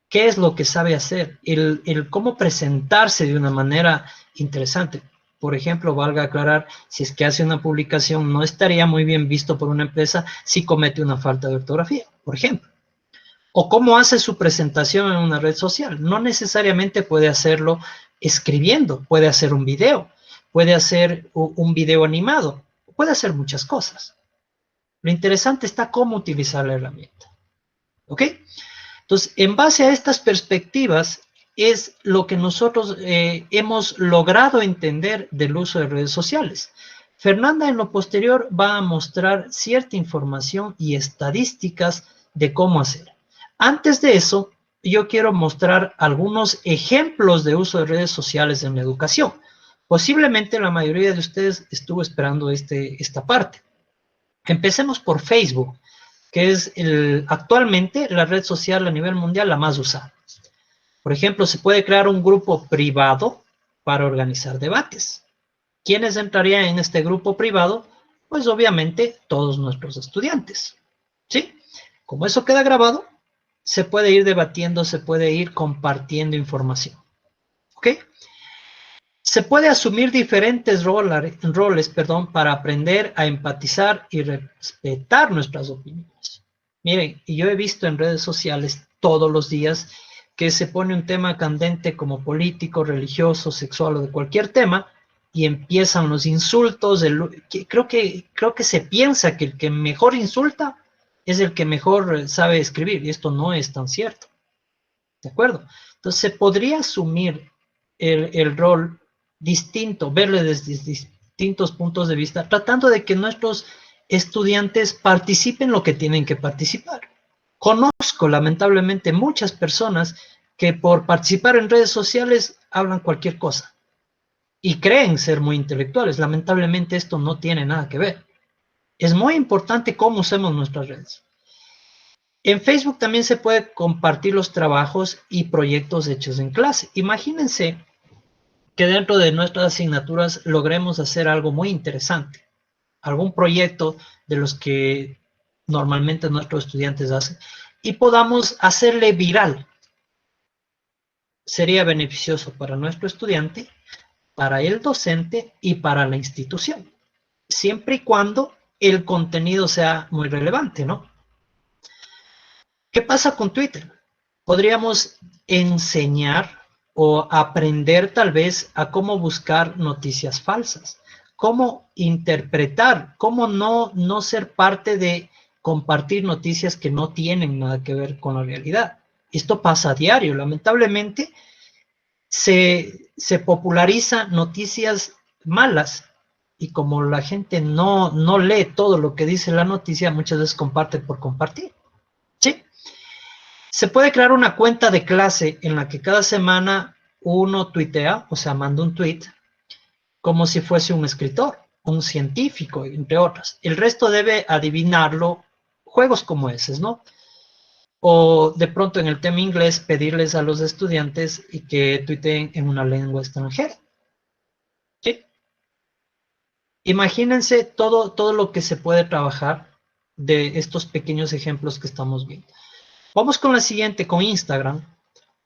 qué es lo que sabe hacer, el cómo presentarse de una manera interesante. Por ejemplo, valga aclarar, si es que hace una publicación, no estaría muy bien visto por una empresa si comete una falta de ortografía, por ejemplo. O cómo hace su presentación en una red social. No necesariamente puede hacerlo escribiendo, puede hacer un video, puede hacer un video animado, puede hacer muchas cosas. Lo interesante está cómo utilizar la herramienta. ¿Ok? Entonces, en base a estas perspectivas, es lo que nosotros hemos logrado entender del uso de redes sociales. Fernanda en lo posterior va a mostrar cierta información y estadísticas de cómo hacer. Antes de eso, yo quiero mostrar algunos ejemplos de uso de redes sociales en la educación. Posiblemente la mayoría de ustedes estuvo esperando esta parte. Empecemos por Facebook, que es actualmente la red social a nivel mundial la más usada. Por ejemplo, se puede crear un grupo privado para organizar debates. ¿Quiénes entrarían en este grupo privado? Pues obviamente todos nuestros estudiantes. ¿Sí? Como eso queda grabado, se puede ir debatiendo, se puede ir compartiendo información. ¿Ok? Se puede asumir diferentes roles, para aprender a empatizar y respetar nuestras opiniones. Miren, yo he visto en redes sociales todos los días que se pone un tema candente como político, religioso, sexual o de cualquier tema y empiezan los insultos. Creo que se piensa que el que mejor insulta es el que mejor sabe escribir y esto no es tan cierto. ¿De acuerdo? Entonces se podría asumir el rol distinto, verle desde distintos puntos de vista, tratando de que nuestros estudiantes participen lo que tienen que participar. Conozco lamentablemente muchas personas que por participar en redes sociales hablan cualquier cosa y creen ser muy intelectuales. Lamentablemente esto no tiene nada que ver. Es muy importante cómo usemos nuestras redes. En Facebook también se puede compartir los trabajos y proyectos hechos en clase. Imagínense que dentro de nuestras asignaturas logremos hacer algo muy interesante, algún proyecto de los que normalmente nuestros estudiantes hacen y podamos hacerle viral. Sería beneficioso para nuestro estudiante, para el docente y para la institución, siempre y cuando el contenido sea muy relevante, ¿no? ¿Qué pasa con Twitter? Podríamos enseñar o aprender tal vez a cómo buscar noticias falsas, cómo interpretar, cómo no ser parte de compartir noticias que no tienen nada que ver con la realidad. Esto pasa a diario, lamentablemente se popularizan noticias malas y como la gente no lee todo lo que dice la noticia, muchas veces comparte por compartir. ¿Sí? Se puede crear una cuenta de clase en la que cada semana uno tuitea, o sea, manda un tweet, como si fuese un escritor, un científico, entre otras. El resto debe adivinarlo, juegos como esos, ¿no? O de pronto en el tema inglés pedirles a los estudiantes y que tuiteen en una lengua extranjera. ¿Sí? Imagínense todo lo que se puede trabajar de estos pequeños ejemplos que estamos viendo. Vamos con la siguiente, con Instagram.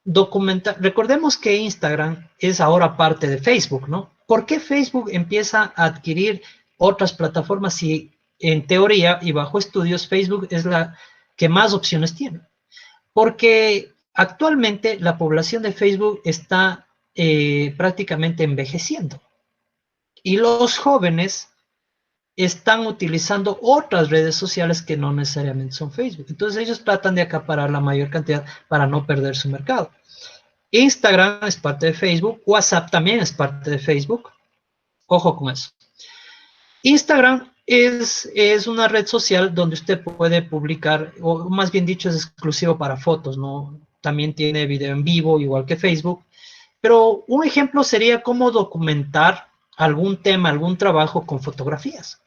Recordemos que Instagram es ahora parte de Facebook, ¿no? ¿Por qué Facebook empieza a adquirir otras plataformas si en teoría y bajo estudios Facebook es la que más opciones tiene? Porque actualmente la población de Facebook está prácticamente envejeciendo y los jóvenes están utilizando otras redes sociales que no necesariamente son Facebook. Entonces ellos tratan de acaparar la mayor cantidad para no perder su mercado. Instagram es parte de Facebook, WhatsApp también es parte de Facebook. Ojo con eso. Instagram es una red social donde usted puede publicar, o más bien dicho, es exclusivo para fotos, ¿no? También tiene video en vivo, igual que Facebook. Pero un ejemplo sería cómo documentar algún tema, algún trabajo con fotografías.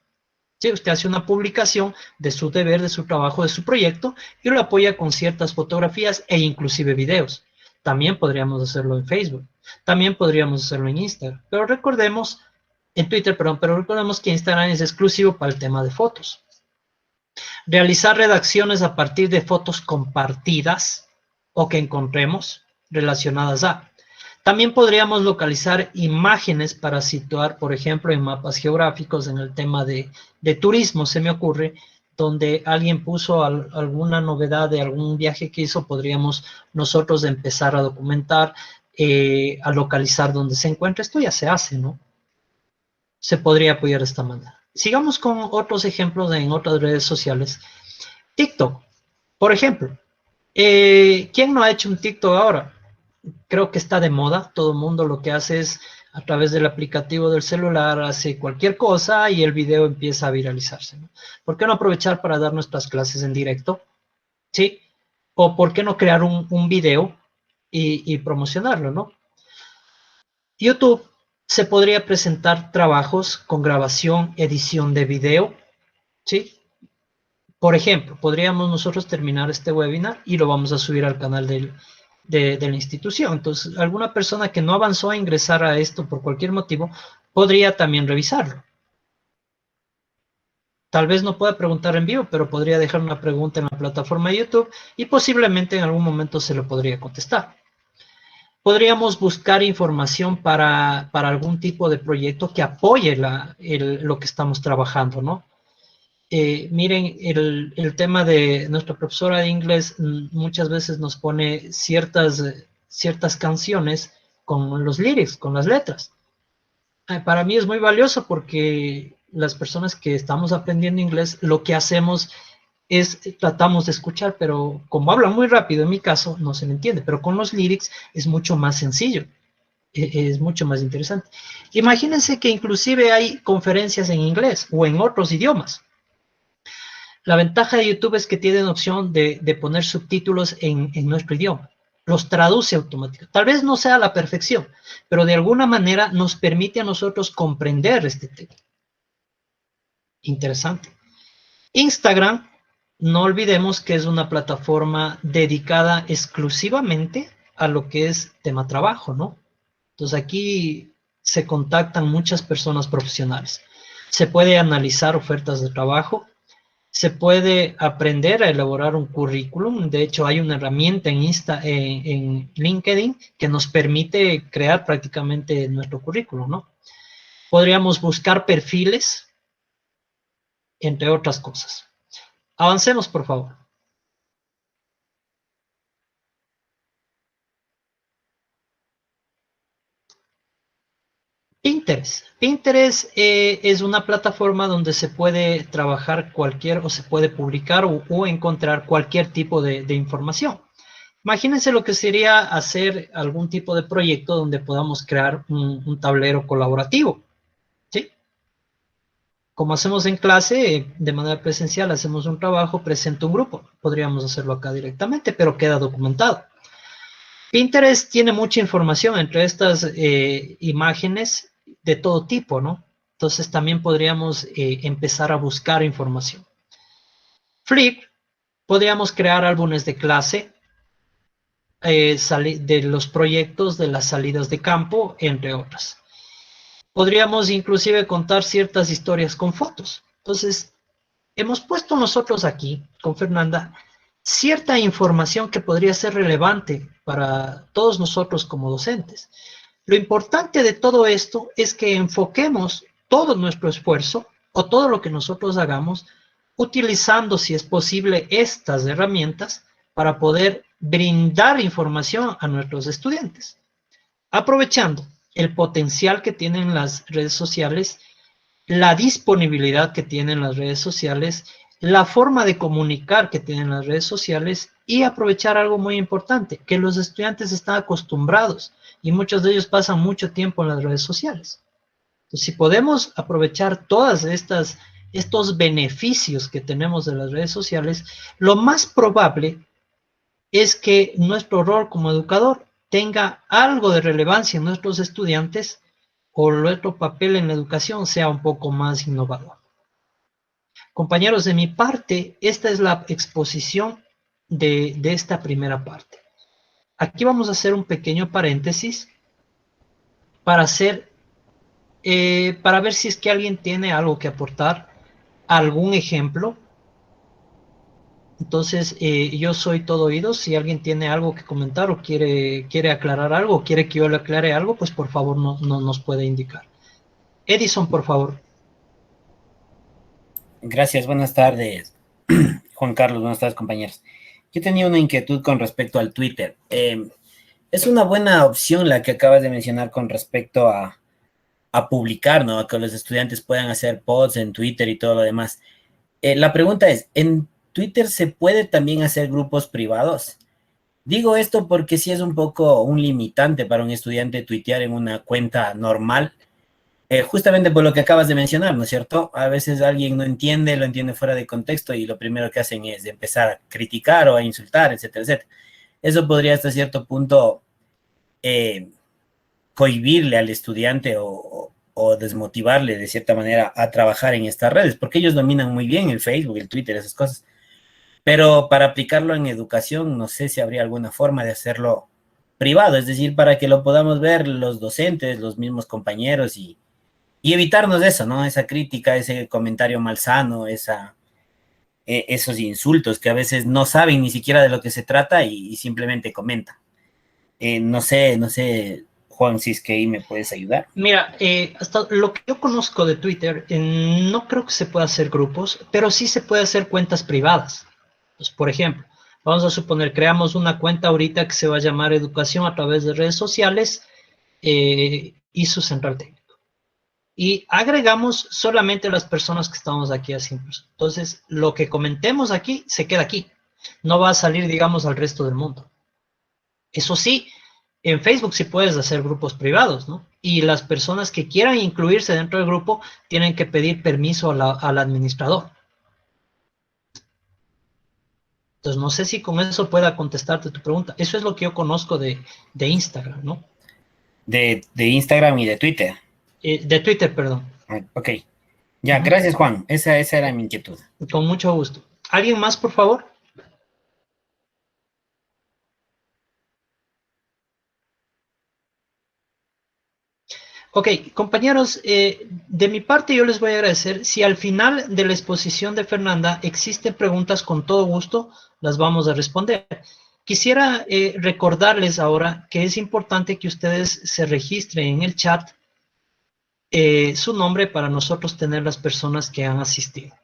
¿Sí? Usted hace una publicación de su deber, de su trabajo, de su proyecto y lo apoya con ciertas fotografías e inclusive videos. También podríamos hacerlo en Facebook. También podríamos hacerlo en Instagram. Pero recordemos, en Twitter, perdón, pero recordemos que Instagram es exclusivo para el tema de fotos. Realizar redacciones a partir de fotos compartidas o que encontremos relacionadas a. También podríamos localizar imágenes para situar, por ejemplo, en mapas geográficos en el tema de turismo, se me ocurre, donde alguien puso alguna novedad de algún viaje que hizo, podríamos nosotros empezar a documentar, a localizar dónde se encuentra. Esto ya se hace, ¿no? Se podría apoyar de esta manera. Sigamos con otros ejemplos en otras redes sociales. TikTok, por ejemplo. ¿Quién no ha hecho un TikTok ahora? Creo que está de moda, todo el mundo lo que hace es a través del aplicativo del celular hace cualquier cosa y el video empieza a viralizarse, ¿no? ¿Por qué no aprovechar para dar nuestras clases en directo? ¿Sí? O ¿por qué no crear un video y promocionarlo, ¿no? YouTube se podría presentar trabajos con grabación, edición de video, ¿sí? Por ejemplo, podríamos nosotros terminar este webinar y lo vamos a subir al canal de la institución. Entonces, alguna persona que no avanzó a ingresar a esto por cualquier motivo, podría también revisarlo. Tal vez no pueda preguntar en vivo, pero podría dejar una pregunta en la plataforma de YouTube y posiblemente en algún momento se lo podría contestar. Podríamos buscar información para algún tipo de proyecto que apoye lo que estamos trabajando, ¿no? Miren, el tema de nuestra profesora de inglés muchas veces nos pone ciertas canciones con los lyrics, con las letras. Para mí es muy valioso porque las personas que estamos aprendiendo inglés, lo que hacemos es tratamos de escuchar, pero como hablan muy rápido, en mi caso, no se le entiende, pero con los lyrics es mucho más sencillo, es mucho más interesante. Imagínense que inclusive hay conferencias en inglés o en otros idiomas. La ventaja de YouTube es que tienen opción de poner subtítulos en nuestro idioma. Los traduce automáticamente. Tal vez no sea a la perfección, pero de alguna manera nos permite a nosotros comprender este tema. Interesante. Instagram no olvidemos que es una plataforma dedicada exclusivamente a lo que es tema trabajo, ¿no? Entonces aquí se contactan muchas personas profesionales. Se puede analizar ofertas de trabajo, se puede aprender a elaborar un currículum. De hecho, hay una herramienta en LinkedIn que nos permite crear prácticamente nuestro currículum, ¿no? Podríamos buscar perfiles, entre otras cosas. Avancemos, por favor. Pinterest. Pinterest es una plataforma donde se puede trabajar cualquier o se puede publicar o encontrar cualquier tipo de información. Imagínense lo que sería hacer algún tipo de proyecto donde podamos crear un tablero colaborativo, ¿sí? Como hacemos en clase, de manera presencial, hacemos un trabajo, presenta un grupo. Podríamos hacerlo acá directamente, pero queda documentado. Pinterest tiene mucha información entre estas imágenes de todo tipo, ¿no? Entonces también podríamos empezar a buscar información. Flickr, podríamos crear álbumes de clase, de los proyectos, de las salidas de campo, entre otras. Podríamos inclusive contar ciertas historias con fotos. Entonces, hemos puesto nosotros aquí, con Fernanda, cierta información que podría ser relevante para todos nosotros como docentes. Lo importante de todo esto es que enfoquemos todo nuestro esfuerzo o todo lo que nosotros hagamos utilizando, si es posible, estas herramientas para poder brindar información a nuestros estudiantes, aprovechando el potencial que tienen las redes sociales, la disponibilidad que tienen las redes sociales, la forma de comunicar que tienen las redes sociales y aprovechar algo muy importante, que los estudiantes están acostumbrados y muchos de ellos pasan mucho tiempo en las redes sociales. Entonces, si podemos aprovechar todas estos beneficios que tenemos de las redes sociales, lo más probable es que nuestro rol como educador tenga algo de relevancia en nuestros estudiantes o nuestro papel en la educación sea un poco más innovador. Compañeros, de mi parte, esta es la exposición de esta primera parte. Aquí vamos a hacer un pequeño paréntesis para ver si es que alguien tiene algo que aportar, algún ejemplo. Entonces, yo soy todo oídos. Si alguien tiene algo que comentar o quiere aclarar algo, o quiere que yo le aclare algo, pues por favor no nos puede indicar. Edison, por favor. Gracias, buenas tardes, Juan Carlos, buenas tardes, compañeros. Yo tenía una inquietud con respecto al Twitter. Es una buena opción la que acabas de mencionar con respecto a publicar, ¿no? A que los estudiantes puedan hacer posts en Twitter y todo lo demás. La pregunta es, ¿en Twitter se puede también hacer grupos privados? Digo esto porque sí es un poco un limitante para un estudiante tuitear en una cuenta normal, justamente por lo que acabas de mencionar, ¿no es cierto? A veces alguien no entiende, lo entiende fuera de contexto y lo primero que hacen es empezar a criticar o a insultar, etcétera, etcétera. Eso podría hasta cierto punto cohibirle al estudiante o desmotivarle de cierta manera a trabajar en estas redes, porque ellos dominan muy bien el Facebook, el Twitter, esas cosas. Pero para aplicarlo en educación, no sé si habría alguna forma de hacerlo privado, es decir, para que lo podamos ver los docentes, los mismos compañeros y evitarnos eso, ¿no? Esa crítica, ese comentario malsano, esos insultos que a veces no saben ni siquiera de lo que se trata y simplemente comentan. No sé, Juan, si es que ahí me puedes ayudar. Mira, hasta lo que yo conozco de Twitter, no creo que se pueda hacer grupos, pero sí se puede hacer cuentas privadas. Pues, por ejemplo, vamos a suponer, creamos una cuenta ahorita que se va a llamar Educación a través de redes sociales y su central técnico. Y agregamos solamente las personas que estamos aquí haciendo. Entonces, lo que comentemos aquí se queda aquí. No va a salir, digamos, al resto del mundo. Eso sí, en Facebook sí puedes hacer grupos privados, ¿no? Y las personas que quieran incluirse dentro del grupo tienen que pedir permiso al administrador. Entonces, no sé si con eso pueda contestarte tu pregunta. Eso es lo que yo conozco de Instagram, ¿no? De Instagram y de Twitter. De Twitter, perdón. Ok. Ya, gracias, Juan. Esa era mi inquietud. Con mucho gusto. ¿Alguien más, por favor? Ok, compañeros, de mi parte yo les voy a agradecer. Si al final de la exposición de Fernanda existen preguntas, con todo gusto las vamos a responder. Quisiera recordarles ahora que es importante que ustedes se registren en el chat su nombre para nosotros tener las personas que han asistido.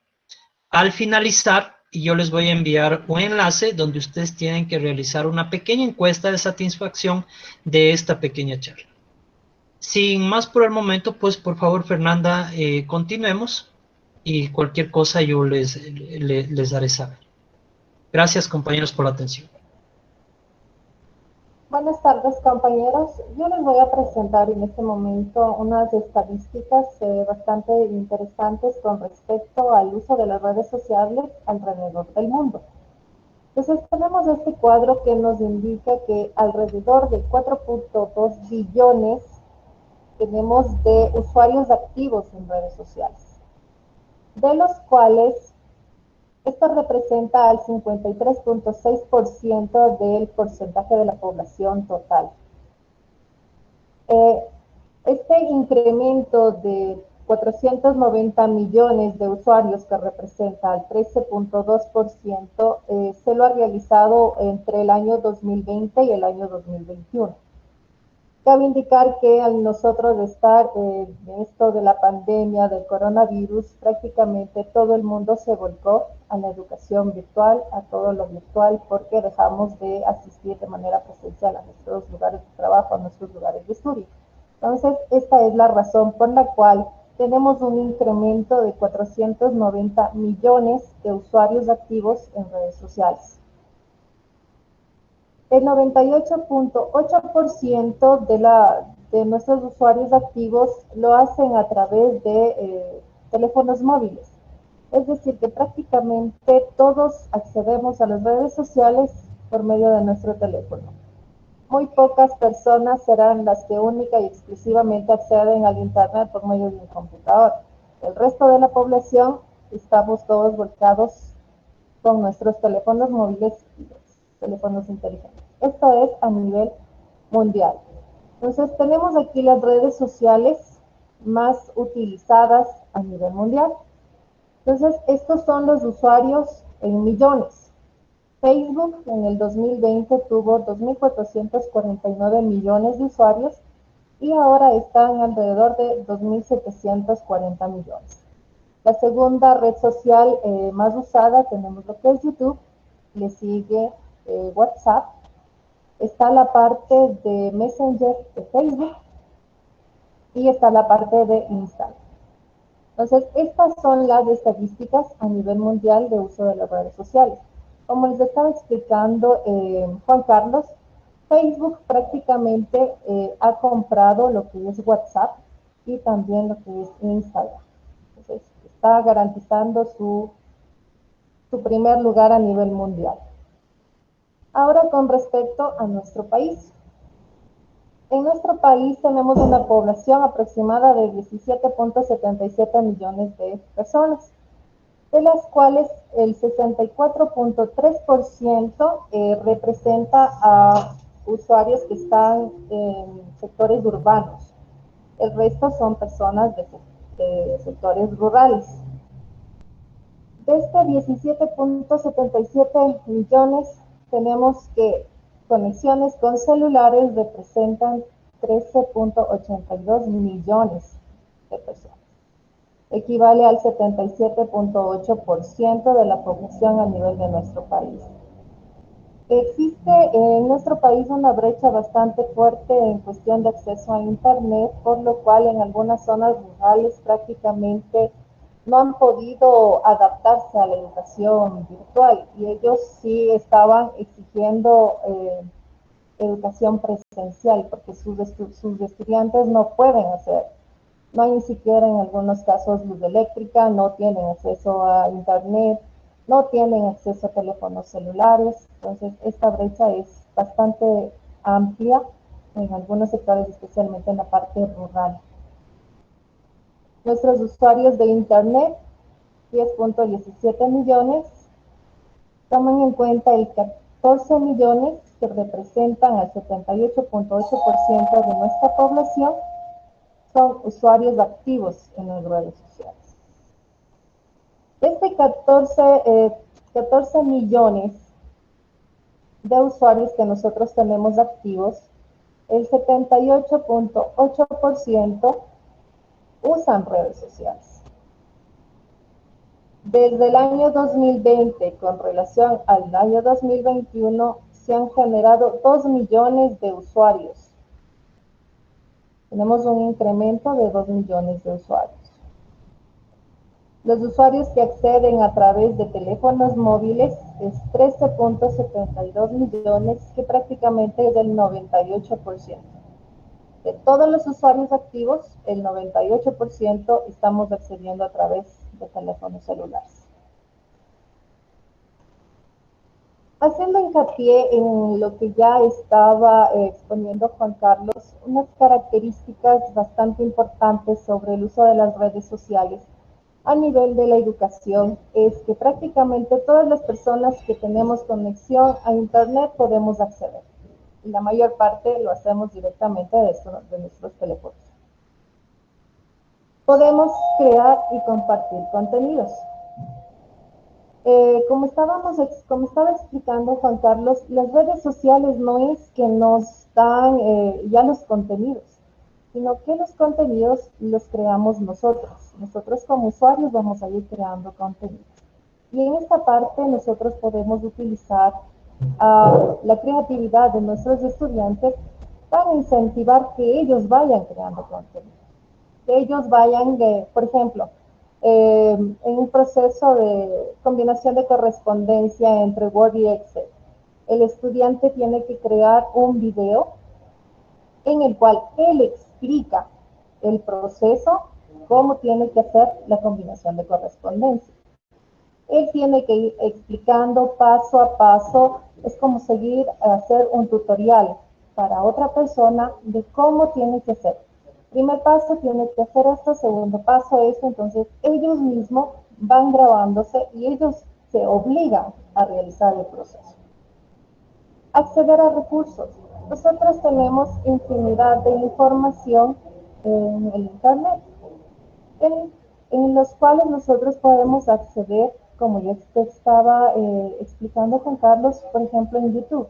Al finalizar, yo les voy a enviar un enlace donde ustedes tienen que realizar una pequeña encuesta de satisfacción de esta pequeña charla. Sin más por el momento, pues por favor, Fernanda, continuemos y cualquier cosa yo les daré saber. Gracias, compañeros, por la atención. Buenas tardes, compañeros. Yo les voy a presentar en este momento unas estadísticas bastante interesantes con respecto al uso de las redes sociales alrededor del mundo. Entonces tenemos este cuadro que nos indica que alrededor de 4.2 billones tenemos de usuarios activos en redes sociales, de los cuales esto representa al 53.6% del porcentaje de la población total. Este incremento de 490 millones de usuarios, que representa al 13.2%, se lo ha realizado entre el año 2020 y el año 2021. Cabe indicar que al nosotros estar en esto de la pandemia del coronavirus, prácticamente todo el mundo se volcó a la educación virtual, a todo lo virtual, porque dejamos de asistir de manera presencial a nuestros lugares de trabajo, a nuestros lugares de estudio. Entonces, esta es la razón por la cual tenemos un incremento de 490 millones de usuarios activos en redes sociales. El 98.8% de nuestros usuarios activos lo hacen a través de teléfonos móviles. Es decir, que prácticamente todos accedemos a las redes sociales por medio de nuestro teléfono. Muy pocas personas serán las que única y exclusivamente acceden al Internet por medio de un computador. El resto de la población estamos todos volcados con nuestros teléfonos móviles y teléfonos inteligentes. Esto es a nivel mundial. Entonces tenemos aquí las redes sociales más utilizadas a nivel mundial. Entonces estos son los usuarios en millones. Facebook en el 2020 tuvo 2.449 millones de usuarios y ahora están alrededor de 2.740 millones. La segunda red social más usada tenemos lo que es YouTube, le sigue WhatsApp, está la parte de Messenger de Facebook y está la parte de Instagram. Entonces, estas son las estadísticas a nivel mundial de uso de las redes sociales. Como les estaba explicando Juan Carlos, Facebook prácticamente ha comprado lo que es WhatsApp y también lo que es Instagram. Entonces, está garantizando su primer lugar a nivel mundial. Ahora, con respecto a nuestro país. En nuestro país tenemos una población aproximada de 17.77 millones de personas, de las cuales el 64.3% representa a usuarios que están en sectores urbanos. El resto son personas de sectores rurales. De este 17.77 millones, tenemos que conexiones con celulares representan 13.82 millones de personas. Equivale al 77.8% de la población a nivel de nuestro país. Existe en nuestro país una brecha bastante fuerte en cuestión de acceso a Internet, por lo cual en algunas zonas rurales prácticamente no han podido adaptarse a la educación virtual y ellos sí estaban exigiendo educación presencial porque sus estudiantes no pueden hacer. No hay ni siquiera en algunos casos luz eléctrica, no tienen acceso a Internet, no tienen acceso a teléfonos celulares. Entonces, esta brecha es bastante amplia en algunos sectores, especialmente en la parte rural. Nuestros usuarios de Internet, 10.17 millones, Tomen en cuenta el 14 millones que representan al 78.8% de nuestra población son usuarios activos en las redes sociales. Este 14 millones de usuarios que nosotros tenemos activos, el 78.8% usan redes sociales. Desde el año 2020 con relación al año 2021 se han generado 2 millones de usuarios. Tenemos un incremento de 2 millones de usuarios. Los usuarios que acceden a través de teléfonos móviles es 13.72 millones, que prácticamente es el 98%. De todos los usuarios activos, el 98% estamos accediendo a través de teléfonos celulares. Haciendo hincapié en lo que ya estaba exponiendo Juan Carlos, unas características bastante importantes sobre el uso de las redes sociales a nivel de la educación es que prácticamente todas las personas que tenemos conexión a Internet podemos acceder. Y la mayor parte lo hacemos directamente de nuestros teléfonos. Podemos crear y compartir contenidos. Como estaba explicando Juan Carlos, las redes sociales no es que nos dan ya los contenidos, sino que los contenidos los creamos nosotros. Nosotros como usuarios vamos a ir creando contenidos. Y en esta parte nosotros podemos utilizar la creatividad de nuestros estudiantes para incentivar que ellos vayan creando contenido. Que ellos vayan, por ejemplo, en un proceso de combinación de correspondencia entre Word y Excel, el estudiante tiene que crear un video en el cual él explica el proceso, cómo tiene que hacer la combinación de correspondencia. Él tiene que ir explicando paso a paso, es como seguir a hacer un tutorial para otra persona de cómo tiene que hacer. Primer paso, tiene que hacer esto, segundo paso, esto, entonces ellos mismos van grabándose y ellos se obligan a realizar el proceso. Acceder a recursos. Nosotros tenemos infinidad de información en el Internet, en los cuales nosotros podemos acceder, como ya te estaba explicando Juan Carlos, por ejemplo en YouTube.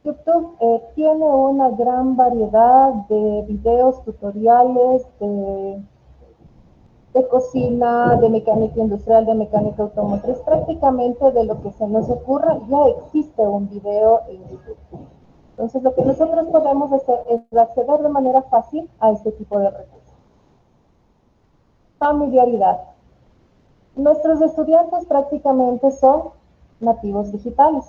YouTube tiene una gran variedad de videos, tutoriales, de cocina, de mecánica industrial, de mecánica automotriz, prácticamente de lo que se nos ocurra, ya existe un video en YouTube. Entonces, lo que nosotros podemos hacer es acceder de manera fácil a este tipo de recursos. Familiaridad. Nuestros estudiantes prácticamente son nativos digitales.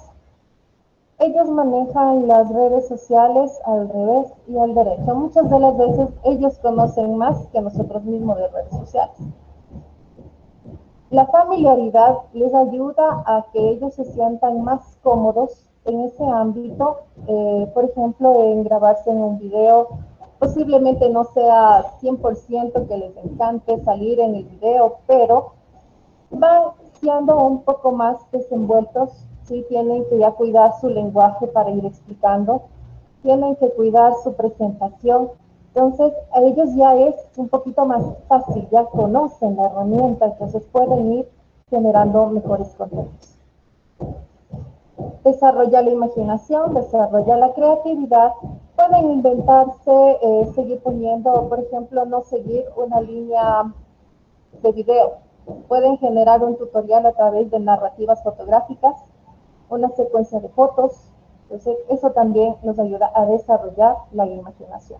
Ellos manejan las redes sociales al revés y al derecho. Muchas de las veces ellos conocen más que nosotros mismos de redes sociales. La familiaridad les ayuda a que ellos se sientan más cómodos en ese ámbito, por ejemplo, en grabarse en un video. Posiblemente no sea 100% que les encante salir en el video, pero van siendo un poco más desenvueltos. Sí, tienen que ya cuidar su lenguaje para ir explicando, tienen que cuidar su presentación. Entonces, a ellos ya es un poquito más fácil, ya conocen la herramienta, entonces pueden ir generando mejores contenidos. Desarrolla la imaginación, desarrolla la creatividad, pueden inventarse, seguir poniendo, por ejemplo, no seguir una línea de video. Pueden generar un tutorial a través de narrativas fotográficas, una secuencia de fotos. Entonces, eso también nos ayuda a desarrollar la imaginación.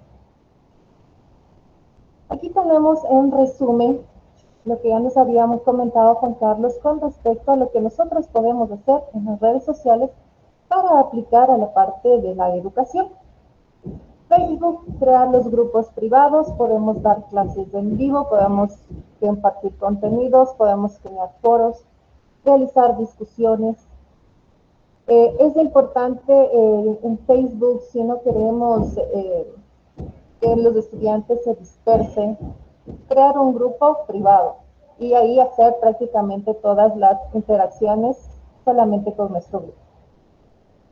Aquí tenemos en resumen lo que ya nos habíamos comentado Juan Carlos con respecto a lo que nosotros podemos hacer en las redes sociales para aplicar a la parte de la educación. Facebook, crear los grupos privados, podemos dar clases en vivo, podemos compartir contenidos, podemos crear foros, realizar discusiones. Es importante en Facebook, si no queremos que los estudiantes se dispersen, crear un grupo privado y ahí hacer prácticamente todas las interacciones solamente con nuestro grupo.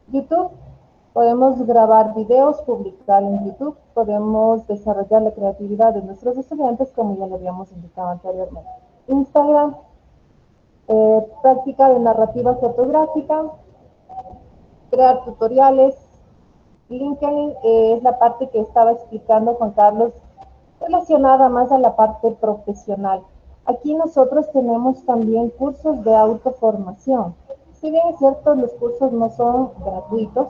YouTube, podemos grabar videos, publicar en YouTube, podemos desarrollar la creatividad de nuestros estudiantes, como ya lo habíamos indicado anteriormente. Instagram, práctica de narrativa fotográfica, crear tutoriales. LinkedIn es la parte que estaba explicando Juan Carlos, relacionada más a la parte profesional. Aquí nosotros tenemos también cursos de autoformación. Si bien es cierto, los cursos no son gratuitos,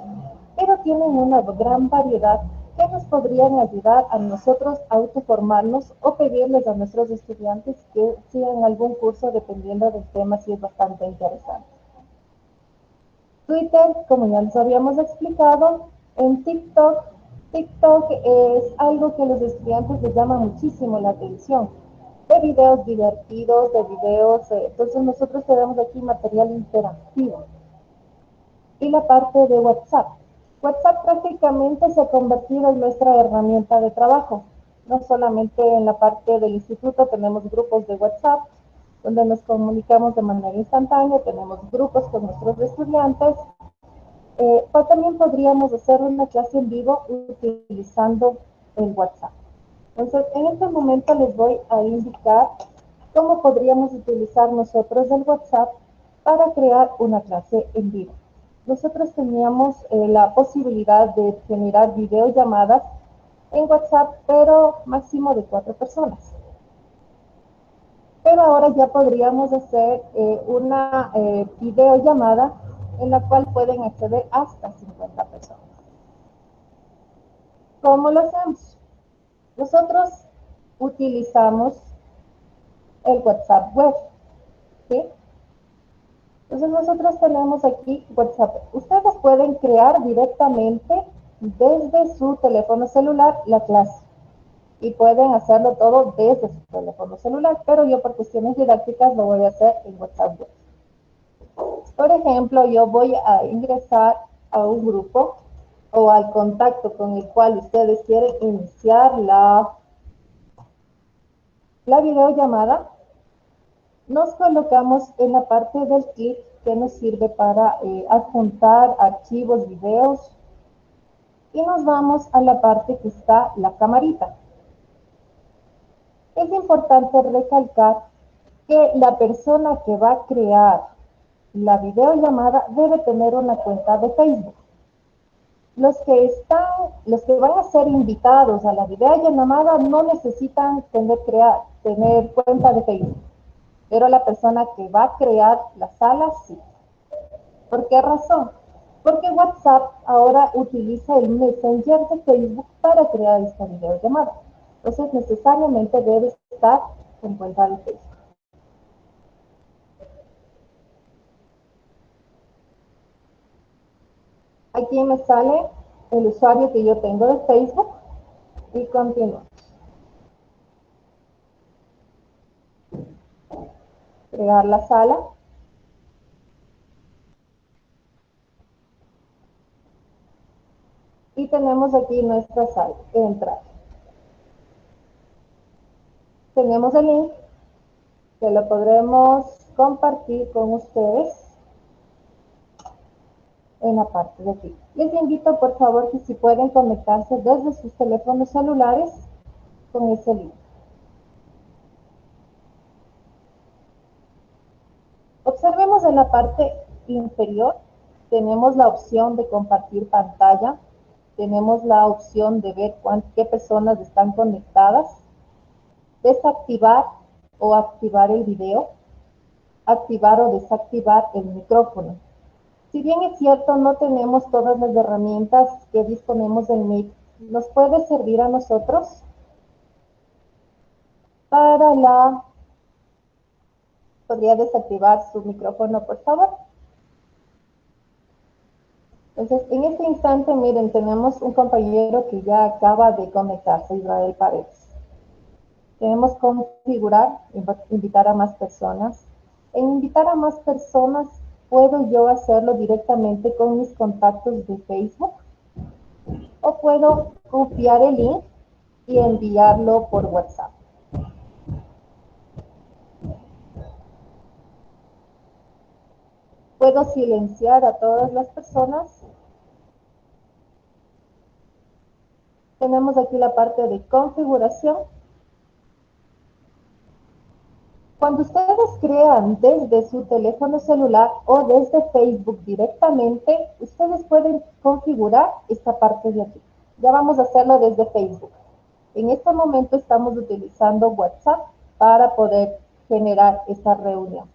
pero tienen una gran variedad que nos podrían ayudar a nosotros a autoformarnos o pedirles a nuestros estudiantes que sigan algún curso dependiendo del tema, si es bastante interesante. Twitter, como ya les habíamos explicado, en TikTok. TikTok es algo que a los estudiantes les llama muchísimo la atención, de videos divertidos, de videos, entonces nosotros tenemos aquí material interactivo. Y la parte de WhatsApp. WhatsApp prácticamente se ha convertido en nuestra herramienta de trabajo. No solamente en la parte del instituto tenemos grupos de WhatsApp, donde nos comunicamos de manera instantánea, tenemos grupos con nuestros estudiantes, pero también podríamos hacer una clase en vivo utilizando el WhatsApp. Entonces, en este momento les voy a indicar cómo podríamos utilizar nosotros el WhatsApp para crear una clase en vivo. Nosotros teníamos la posibilidad de generar videollamadas en WhatsApp, pero máximo de 4 personas. Pero ahora ya podríamos hacer una videollamada en la cual pueden acceder hasta 50 personas. ¿Cómo lo hacemos? Nosotros utilizamos el WhatsApp web, ¿sí? Entonces nosotros tenemos aquí WhatsApp. Ustedes pueden crear directamente desde su teléfono celular la clase y pueden hacerlo todo desde su teléfono celular, pero yo por cuestiones didácticas lo voy a hacer en WhatsApp web. Por ejemplo, yo voy a ingresar a un grupo o al contacto con el cual ustedes quieren iniciar la videollamada. Nos colocamos en la parte del clic que nos sirve para adjuntar archivos, videos, y nos vamos a la parte que está la camarita. Es importante recalcar que la persona que va a crear la videollamada debe tener una cuenta de Facebook. Los que van a ser invitados a la videollamada no necesitan tener cuenta de Facebook, pero la persona que va a crear la sala sí. ¿Por qué razón? Porque WhatsApp ahora utiliza el Messenger de Facebook para crear esta videollamada. Entonces necesariamente debe estar en cuenta de Facebook. Aquí me sale el usuario que yo tengo de Facebook y continúo. Crear la sala. Y tenemos aquí nuestra sala, entrar. Tenemos el link que lo podremos compartir con ustedes en la parte de aquí. Les invito por favor que si pueden conectarse desde sus teléfonos celulares con ese link. Observemos en la parte inferior, tenemos la opción de compartir pantalla, tenemos la opción de ver qué personas están conectadas, desactivar o activar el video, activar o desactivar el micrófono. Si bien es cierto, no tenemos todas las herramientas que disponemos del Meet, nos puede servir a nosotros para ¿Podría desactivar su micrófono, por favor? Entonces, en este instante, miren, tenemos un compañero que ya acaba de conectarse, Israel Paredes. Tenemos configurar, invitar a más personas. En invitar a más personas, puedo yo hacerlo directamente con mis contactos de Facebook o puedo copiar el link y enviarlo por WhatsApp. Puedo silenciar a todas las personas. Tenemos aquí la parte de configuración. Cuando ustedes crean desde su teléfono celular o desde Facebook directamente, ustedes pueden configurar esta parte de aquí. Ya vamos a hacerlo desde Facebook. En este momento estamos utilizando WhatsApp para poder generar esta reunión.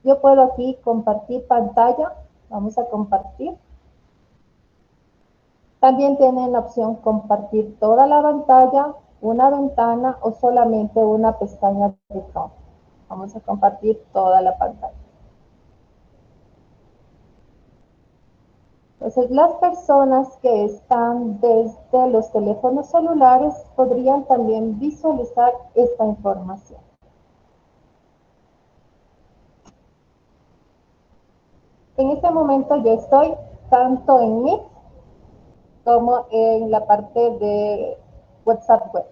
Yo puedo aquí compartir pantalla. Vamos a compartir. También tienen la opción compartir toda la pantalla, una ventana o solamente una pestaña de Chrome. Vamos a compartir toda la pantalla. Entonces, las personas que están desde los teléfonos celulares podrían también visualizar esta información. En este momento yo estoy tanto en Meet como en la parte de WhatsApp Web.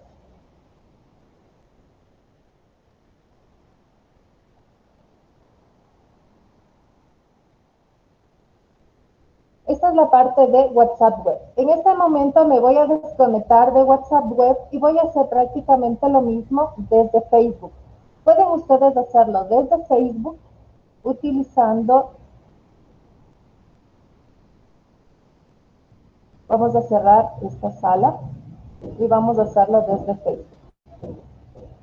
Esta es la parte de WhatsApp Web. En este momento me voy a desconectar de WhatsApp Web y voy a hacer prácticamente lo mismo desde Facebook. Pueden ustedes hacerlo desde Facebook utilizando. Vamos a cerrar esta sala y vamos a hacerlo desde Facebook.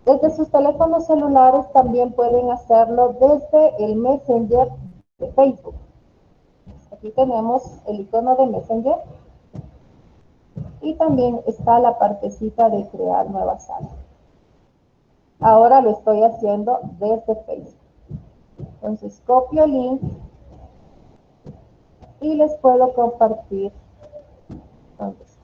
Desde sus teléfonos celulares también pueden hacerlo desde el Messenger de Facebook. Aquí tenemos el icono de Messenger y también está la partecita de crear nueva sala. Ahora lo estoy haciendo desde Facebook. Entonces copio el link y les puedo compartir donde está.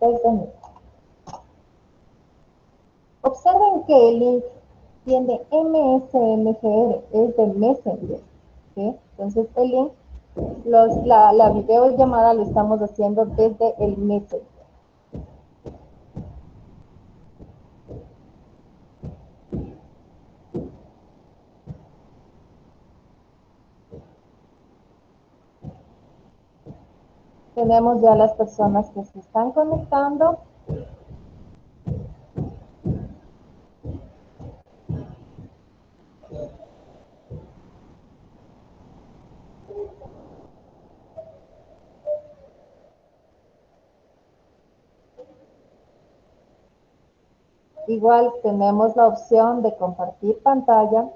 Desde mí. Observen que el link tiene MSNGR, es de Messenger. ¿Sí? Entonces el link, la videollamada lo estamos haciendo desde el Messenger. Tenemos ya las personas que se están conectando. Igual tenemos la opción de compartir pantalla.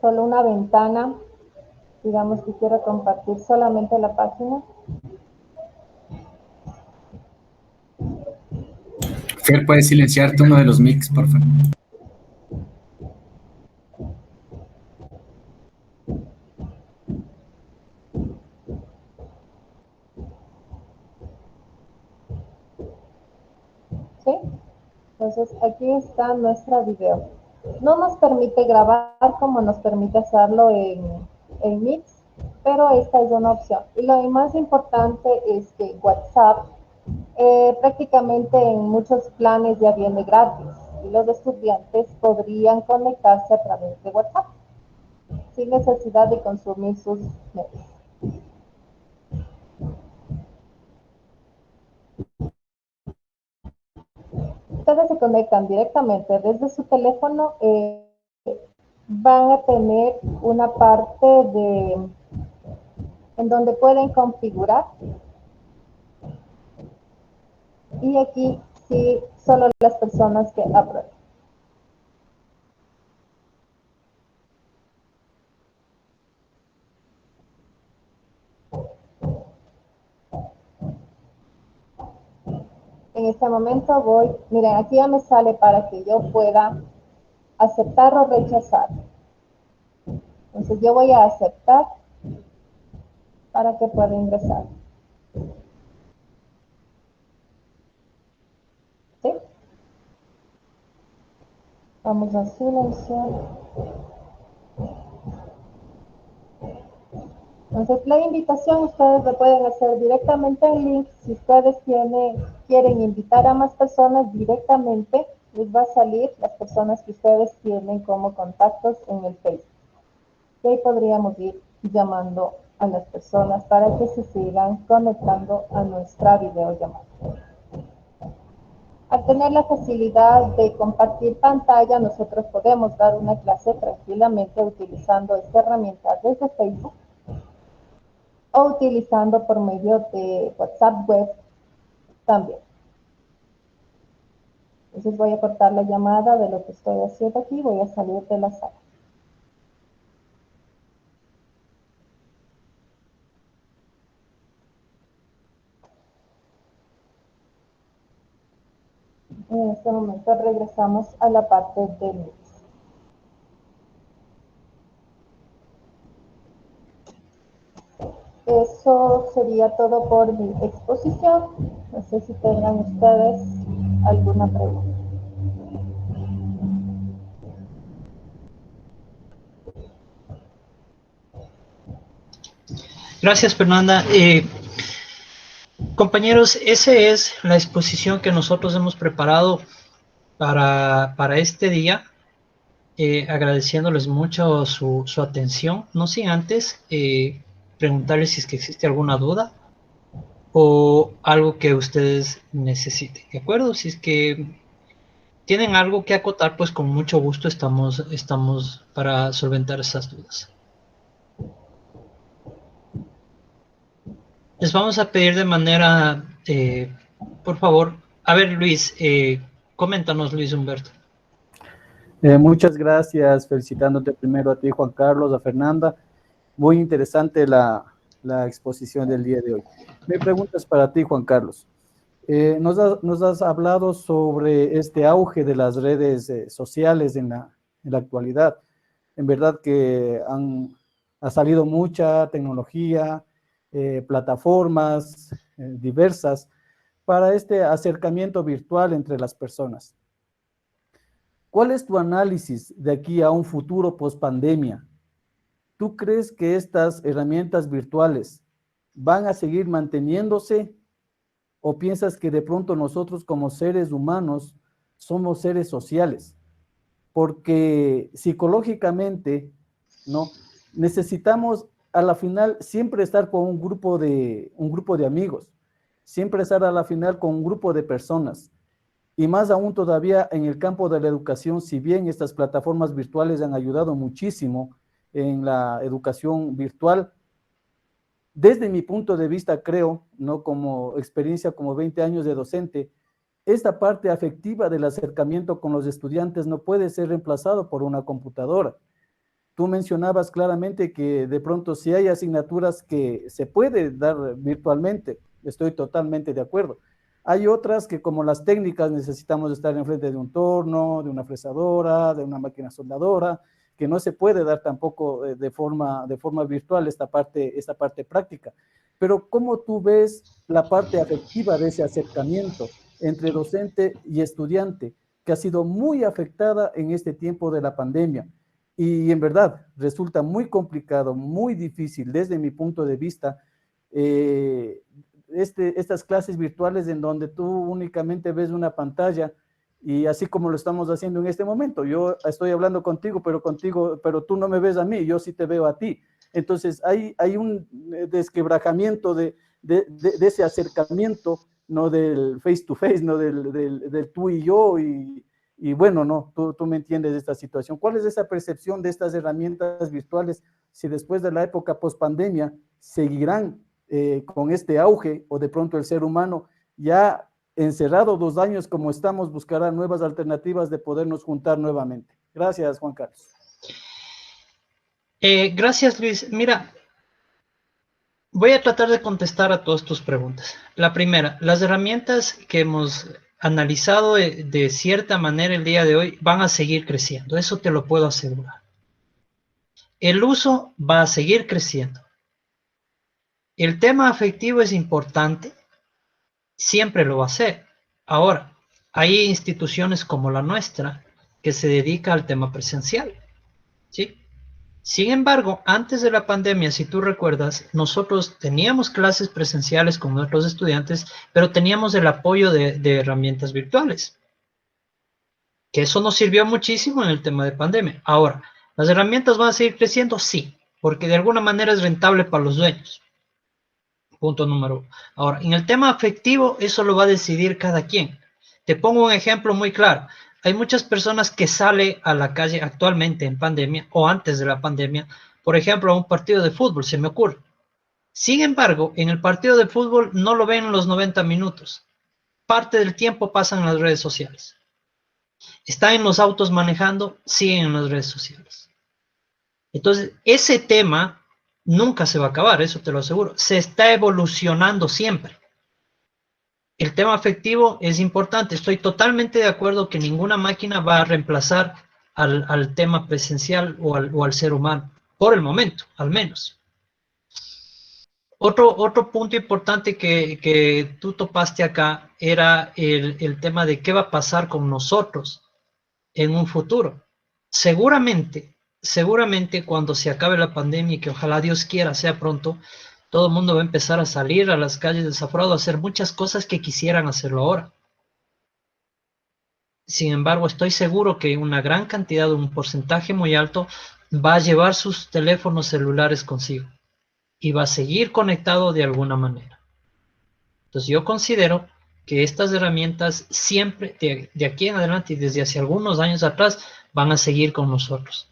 Solo una ventana. Digamos que quiero compartir solamente la página. Fer, ¿puedes silenciarte uno de los mics, por favor? ¿Sí? Entonces aquí está nuestra video. No nos permite grabar como nos permite hacerlo en Mix, pero esta es una opción. Y lo más importante es que WhatsApp prácticamente en muchos planes ya viene gratis y los estudiantes podrían conectarse a través de WhatsApp sin necesidad de consumir sus medios. Ustedes se conectan directamente desde su teléfono, van a tener una parte en donde pueden configurar y aquí sí solo las personas que aprueben. En este momento voy, miren, aquí ya me sale para que yo pueda aceptar o rechazar. Entonces yo voy a aceptar para que pueda ingresar. ¿Sí? Vamos a silenciar. Entonces, la invitación ustedes lo pueden hacer directamente en link. Si ustedes quieren invitar a más personas directamente, les va a salir las personas que ustedes tienen como contactos en el Facebook. Y ahí podríamos ir llamando a las personas para que se sigan conectando a nuestra videollamada. Al tener la facilidad de compartir pantalla, nosotros podemos dar una clase tranquilamente utilizando esta herramienta desde Facebook o utilizando por medio de WhatsApp web también. Entonces voy a cortar la llamada de lo que estoy haciendo aquí, voy a salir de la sala. En este momento regresamos a la parte de Mix. Eso sería todo por mi exposición. No sé si tengan ustedes alguna pregunta. Gracias, Fernanda. Compañeros, esa es la exposición que nosotros hemos preparado para este día. Agradeciéndoles mucho su atención. No sin antes preguntarles si es que existe alguna duda o algo que ustedes necesiten, ¿de acuerdo? Si es que tienen algo que acotar, pues con mucho gusto estamos para solventar esas dudas. Les vamos a pedir de manera, por favor, a ver, Luis, coméntanos, Luis Humberto. Muchas gracias, felicitándote primero a ti, Juan Carlos, a Fernanda. Muy interesante la exposición del día de hoy. Mi pregunta es para ti, Juan Carlos. Nos has hablado sobre este auge de las redes sociales en la actualidad. En verdad que ha salido mucha tecnología, plataformas diversas para este acercamiento virtual entre las personas. ¿Cuál es tu análisis de aquí a un futuro post-pandemia? ¿Tú crees que estas herramientas virtuales van a seguir manteniéndose o piensas que de pronto nosotros como seres humanos somos seres sociales? Porque psicológicamente, ¿no? Necesitamos a la final siempre estar con un grupo de amigos, siempre estar a la final con un grupo de personas. Y más aún todavía en el campo de la educación, si bien estas plataformas virtuales han ayudado muchísimo en la educación virtual, desde mi punto de vista creo, ¿no? Como experiencia, como 20 años de docente, esta parte afectiva del acercamiento con los estudiantes no puede ser reemplazado por una computadora. Tú mencionabas claramente que de pronto si hay asignaturas que se puede dar virtualmente, estoy totalmente de acuerdo. Hay otras que como las técnicas necesitamos estar enfrente de un torno, de una fresadora, de una máquina soldadora, que no se puede dar tampoco de forma virtual esta parte práctica. Pero ¿cómo tú ves la parte afectiva de ese acercamiento entre docente y estudiante, que ha sido muy afectada en este tiempo de la pandemia? Y en verdad resulta muy complicado, muy difícil desde mi punto de vista, estas clases virtuales en donde tú únicamente ves una pantalla y así como lo estamos haciendo en este momento, yo estoy hablando contigo, pero tú no me ves a mí, yo sí te veo a ti. Entonces hay un desquebrajamiento de ese acercamiento, no del face to face, no del tú y yo, y bueno, no, tú me entiendes de esta situación. ¿Cuál es esa percepción de estas herramientas virtuales si después de la época post-pandemia seguirán con este auge o de pronto el ser humano ya encerrado 2 años como estamos buscará nuevas alternativas de podernos juntar nuevamente? Gracias, Juan Carlos. Gracias, Luis. Mira, voy a tratar de contestar a todas tus preguntas. La primera, las herramientas que hemos analizado de cierta manera el día de hoy van a seguir creciendo, eso te lo puedo asegurar. El uso va a seguir creciendo. El tema afectivo es importante, siempre lo va a ser. Ahora, hay instituciones como la nuestra que se dedica al tema presencial, ¿sí? Sin embargo, antes de la pandemia, si tú recuerdas, nosotros teníamos clases presenciales con nuestros estudiantes, pero teníamos el apoyo de herramientas virtuales, que eso nos sirvió muchísimo en el tema de pandemia. Ahora, ¿las herramientas van a seguir creciendo? Sí, porque de alguna manera es rentable para los dueños. Punto número 1. Ahora, en el tema afectivo, eso lo va a decidir cada quien. Te pongo un ejemplo muy claro. Hay muchas personas que salen a la calle actualmente en pandemia o antes de la pandemia, por ejemplo, a un partido de fútbol, se me ocurre. Sin embargo, en el partido de fútbol no lo ven en los 90 minutos. Parte del tiempo pasan en las redes sociales. Están en los autos manejando, siguen en las redes sociales. Entonces, ese tema nunca se va a acabar, eso te lo aseguro. Se está evolucionando siempre. El tema afectivo es importante. Estoy totalmente de acuerdo que ninguna máquina va a reemplazar al tema presencial o al ser humano, por el momento, al menos. Otro punto importante que tú topaste acá era el tema de qué va a pasar con nosotros en un futuro. Seguramente cuando se acabe la pandemia, y que ojalá Dios quiera sea pronto, todo el mundo va a empezar a salir a las calles desaforado, a hacer muchas cosas que quisieran hacerlo ahora. Sin embargo, estoy seguro que una gran cantidad, un porcentaje muy alto, va a llevar sus teléfonos celulares consigo y va a seguir conectado de alguna manera. Entonces yo considero que estas herramientas siempre, de aquí en adelante y desde hace algunos años atrás, van a seguir con nosotros.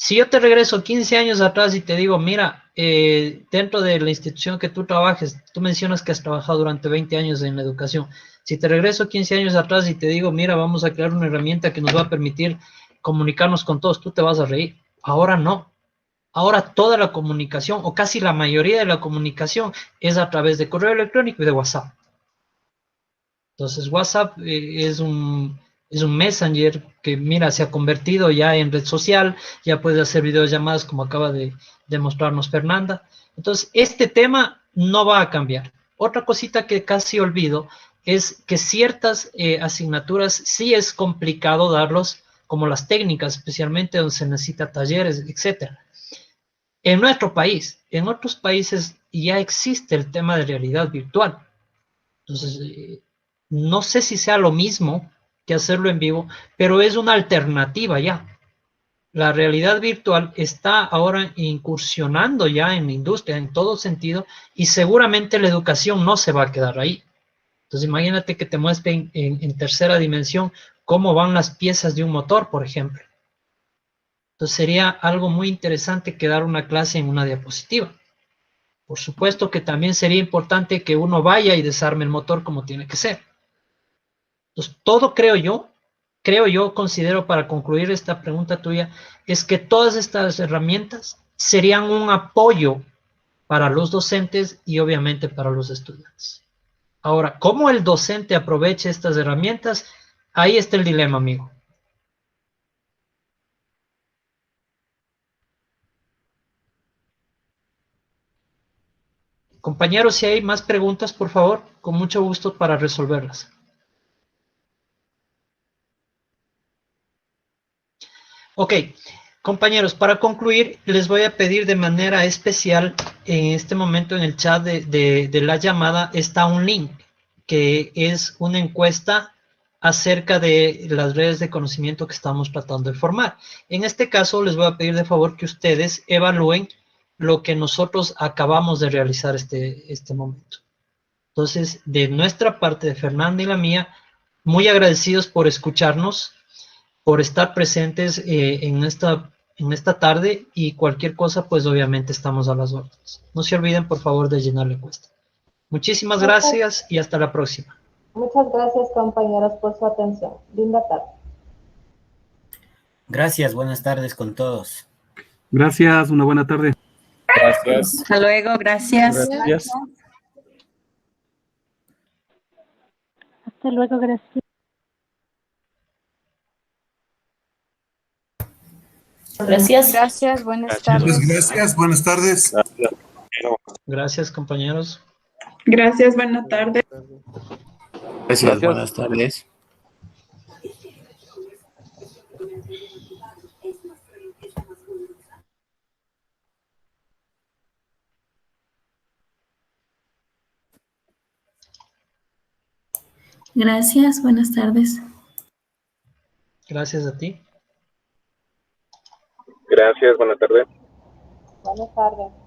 Si yo te regreso 15 años atrás y te digo, mira, dentro de la institución que tú trabajes, tú mencionas que has trabajado durante 20 años en la educación. Si te regreso 15 años atrás y te digo, mira, vamos a crear una herramienta que nos va a permitir comunicarnos con todos, tú te vas a reír. Ahora no. Ahora toda la comunicación, o casi la mayoría de la comunicación, es a través de correo electrónico y de WhatsApp. Entonces WhatsApp es un messenger que, mira, se ha convertido ya en red social, ya puedes hacer videollamadas como acaba de mostrarnos Fernanda. Entonces este tema no va a cambiar. Otra cosita que casi olvido es que ciertas asignaturas sí es complicado darlos, como las técnicas, especialmente donde se necesita talleres, etcétera. En nuestro país, en otros países ya existe el tema de realidad virtual. Entonces, no sé si sea lo mismo que hacerlo en vivo, pero es una alternativa ya. La realidad virtual está ahora incursionando ya en la industria en todo sentido y seguramente la educación no se va a quedar ahí. Entonces, imagínate que te muestren en tercera dimensión cómo van las piezas de un motor, por ejemplo. Entonces sería algo muy interesante que dar una clase en una diapositiva. Por supuesto que también sería importante que uno vaya y desarme el motor como tiene que ser. Entonces, todo creo yo, considero para concluir esta pregunta tuya, es que todas estas herramientas serían un apoyo para los docentes y obviamente para los estudiantes. Ahora, ¿cómo el docente aprovecha estas herramientas? Ahí está el dilema, amigo. Compañeros, si hay más preguntas, por favor, con mucho gusto para resolverlas. Ok, compañeros, para concluir, les voy a pedir de manera especial, en este momento en el chat de la llamada está un link, que es una encuesta acerca de las redes de conocimiento que estamos tratando de formar. En este caso, les voy a pedir de favor que ustedes evalúen lo que nosotros acabamos de realizar este momento. Entonces, de nuestra parte, de Fernanda y la mía, muy agradecidos por escucharnos, por estar presentes en esta tarde, y cualquier cosa, pues obviamente estamos a las órdenes. No se olviden, por favor, de llenar la encuesta. Muchísimas gracias y hasta la próxima. Muchas gracias, compañeros, por su atención. Linda tarde. Gracias, buenas tardes con todos. Gracias, una buena tarde. Gracias. Hasta luego, gracias. Gracias. Hasta luego, gracias. Gracias. Gracias, buenas tardes. Gracias, buenas tardes. Gracias, compañeros. Gracias, buenas tardes. Gracias, buenas tardes. Gracias, buenas tardes. Gracias a ti. Gracias, buenas tardes. Buenas tardes.